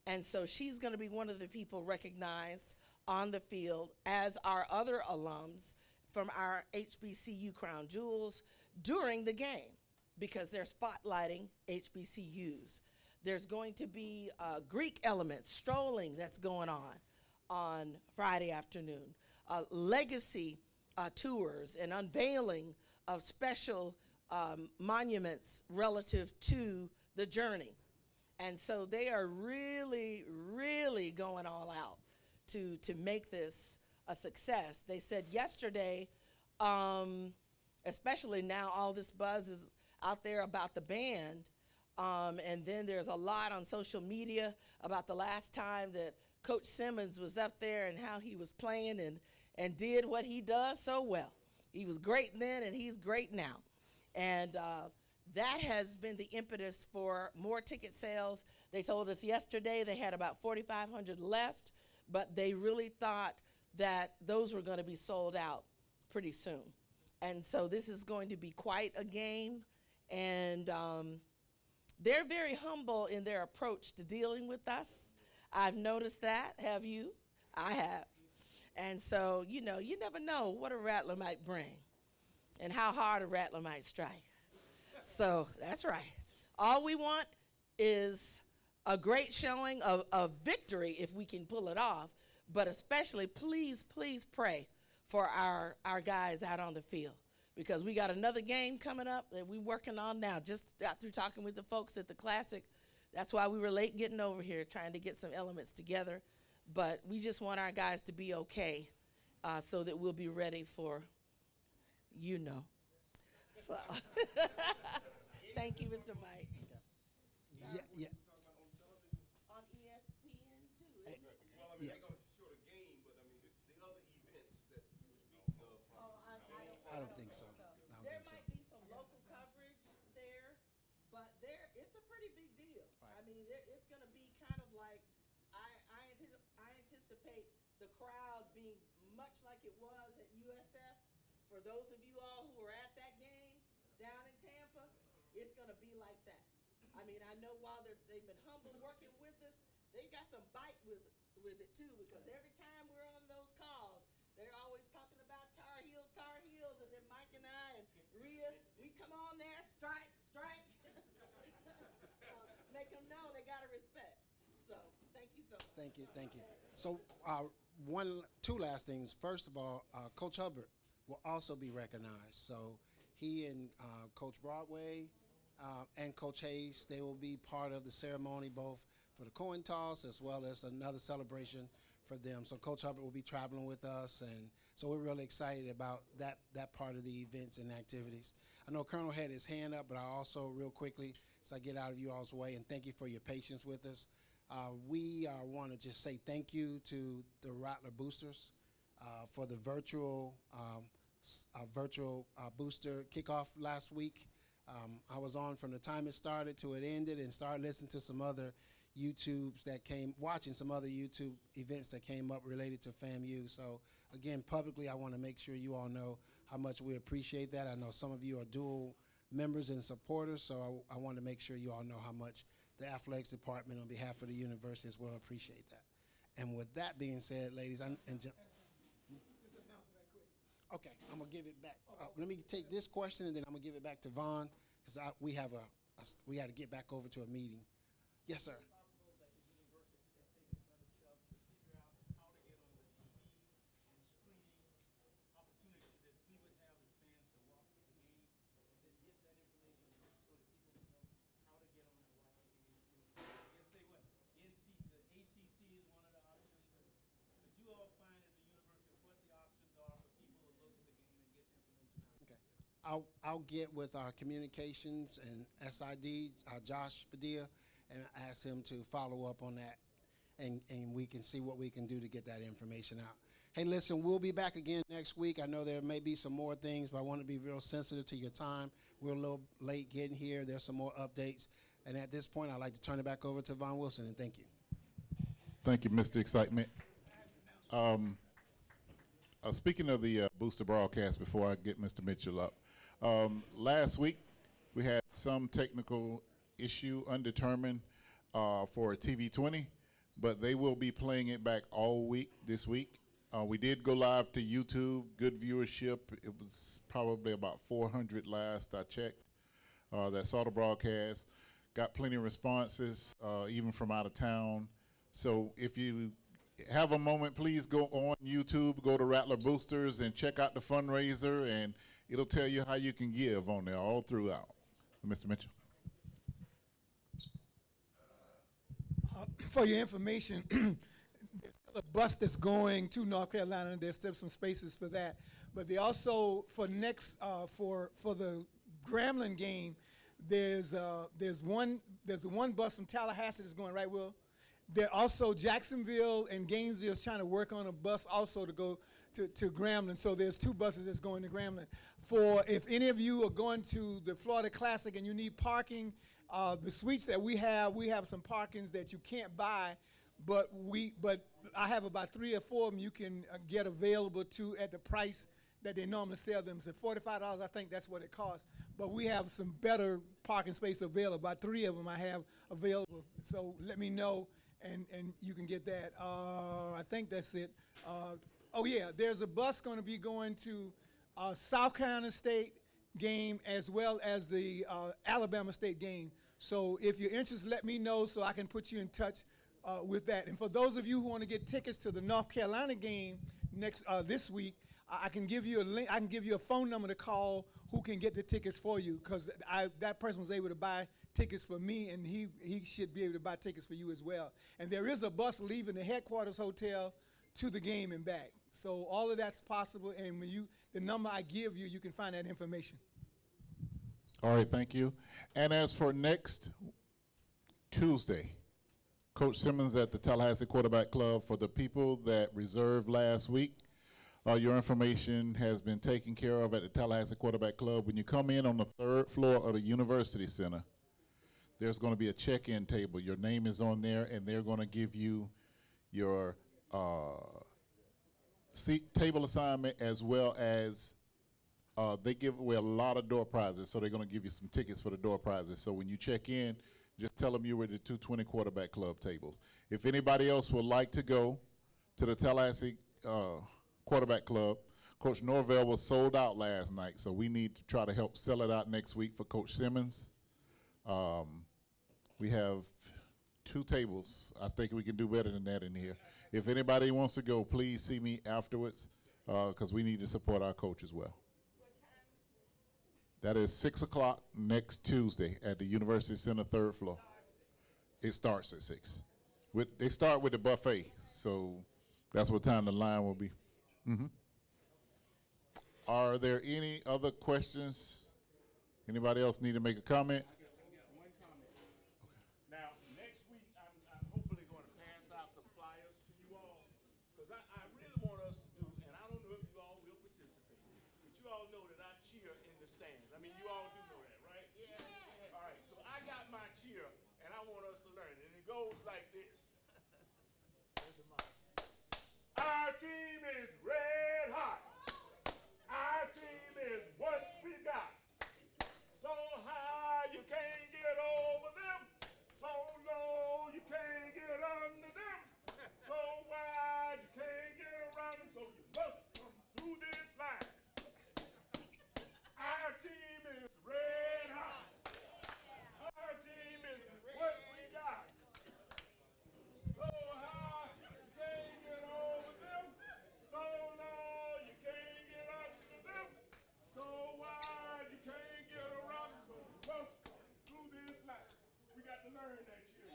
And so she's going to be one of the people recognized on the field, as are other alums from our HBCU Crown Jewels during the game, because they're spotlighting HBCUs. There's going to be Greek elements, strolling that's going on Friday afternoon, legacy tours and unveiling of special monuments relative to the journey. And so they are really, really going all out to make this a success. They said yesterday, especially now all this buzz is out there about the band, and then there's a lot on social media about the last time that Coach Simmons was up there and how he was playing and did what he does so well. He was great then and he's great now. And that has been the impetus for more ticket sales. They told us yesterday they had about 4,500 left, but they really thought that those were going to be sold out pretty soon. And so this is going to be quite a game. And they're very humble in their approach to dealing with us. I've noticed that. Have you? I have. And so, you know, you never know what a Rattler might bring and how hard a Rattler might strike. So that's right. All we want is a great showing of victory if we can pull it off, but especially please, please pray for our guys out on the field, because we got another game coming up that we're working on now. Just after talking with the folks at the Classic, that's why we were late getting over here, trying to get some elements together. But we just want our guys to be okay so that we'll be ready for, you know. So, thank you, Mr. Mike. Yeah. On ESPN too. Well, I mean, they're going to show the game, but I mean, the other events that you were speaking of. I don't think so. There might be some local coverage there, but it's a pretty big deal. Right. I mean, it's going to be kind of like, I anticipate the crowd being much like it was at USF. For those of you all who were at that game down in Tampa, it's going to be like that. I mean, I know while they've been humble working with us, they've got some bite with it too, because every time we're on those calls, they're always talking about Tar Heels, and then Mike and I and Rhea, we come on there, strike. Make them know they got to respect. So, thank you so much. Thank you. So, two last things. First of all, Coach Hubbard will also be recognized. So, he and Coach Broadway and Coach Hayes, they will be part of the ceremony, both for the coin toss as well as another celebration for them. So Coach Hubbard will be traveling with us, and so we're really excited about that part of the events and activities. I know Colonel had his hand up, but I also, real quickly, as I get out of you all's way, and thank you for your patience with us, we want to just say thank you to the Rattler Boosters for the virtual booster kickoff last week. I was on from the time it started to it ended, and started listening to some other watching some other YouTube events that came up related to FAMU. So again, publicly, I want to make sure you all know how much we appreciate that. I know some of you are dual members and supporters, so I want to make sure you all know how much the athletics department on behalf of the university as well appreciate that. And with that being said, ladies and gentlemen, okay, I'm gonna give it back. Let me take this question, and then I'm gonna give it back to Vaughn, because we got to get back over to a meeting. Yes, sir. I'll get with our communications and SID, Josh Padilla, and ask him to follow up on that, and we can see what we can do to get that information out. Hey, listen, we'll be back again next week. I know there may be some more things, but I want to be real sensitive to your time. We're a little late getting here. There's some more updates. And at this point, I'd like to turn it back over to Von Wilson, and thank you. Thank you, Mr. Excitement. Speaking of the booster broadcast, before I get Mr. Mitchell up, last week we had some technical issue undetermined for TV 20, but they will be playing it back all week this week. We did go live to YouTube, good viewership. It was probably about 400 last I checked that saw the broadcast. Got plenty of responses, even from out of town. So if you have a moment, please go on YouTube, go to Rattler Boosters, and check out the fundraiser, and it'll tell you how you can give on there all throughout. Mr. Mitchell. For your information, there's a bus that's going to North Carolina, and there's still some spaces for that. But they also, for next, for the Grambling game, there's one bus from Tallahassee that's going, right, Will? There also Jacksonville and Gainesville is trying to work on a bus also to go to Grambling. So there's 2 buses that's going to Grambling. For if any of you are going to the Florida Classic and you need parking, the suites that we have some parkings that you can't buy, but I have about 3 or 4 of them you can get available to at the price that they normally sell them. So $45, I think that's what it costs. But we have some better parking space available. About 3 of them I have available. So let me know, and you can get that. I think that's it. Oh yeah, there's a bus going to be going to South Carolina State game as well as the Alabama State game. So if you're interested, let me know so I can put you in touch with that. And for those of you who want to get tickets to the North Carolina game this week, I can give you a link. I can give you a phone number to call who can get the tickets for you, because that person was able to buy tickets for me, and he should be able to buy tickets for you as well. And there is a bus leaving the headquarters hotel to the game and back. So all of that's possible, and when the number I give you, you can find that information. All right, thank you. And as for next Tuesday, Coach Simmons at the Tallahassee Quarterback Club, for the people that reserved last week, your information has been taken care of at the Tallahassee Quarterback Club. When you come in on the 3rd floor of the University Center, there's going to be a check-in table. Your name is on there, and they're going to give you your seat table assignment, as well as they give away a lot of door prizes, so they're going to give you some tickets for the door prizes. So when you check in, just tell them you were at the 220 Quarterback Club tables. If anybody else would like to go to the Tallahassee Quarterback Club, Coach Norvell was sold out last night, so we need to try to help sell it out next week for Coach Simmons. We have 2 tables. I think we can do better than that in here. If anybody wants to go, please see me afterwards, because we need to support our coach as well. That is 6 o'clock next Tuesday at the University Center 3rd floor. It starts at 6. They start with the buffet, so that's what time the line will be. Are there any other questions? Anybody else need to make a comment? I got one comment. Now, next week, I'm hopefully going to pass out some flyers to you all, because I really want us to do, and I don't know if you all will participate, but you all know that I cheer in the stands. I mean, you all do know that, right? Yeah. All right, so I got my cheer, and I want us to learn it, and it goes like this. Our team is red hot. Our team is what we got. So high you can't get over them. So low you can't get under them. So wide you can't get around them. So you must come through this line. Our team is red hot. Our team is what we got. So high you can't get over them. So low you can't get under them. So wide you can't get around them. So you must come through this line. We got to learn that shit.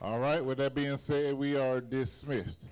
All right, with that being said, we are dismissed.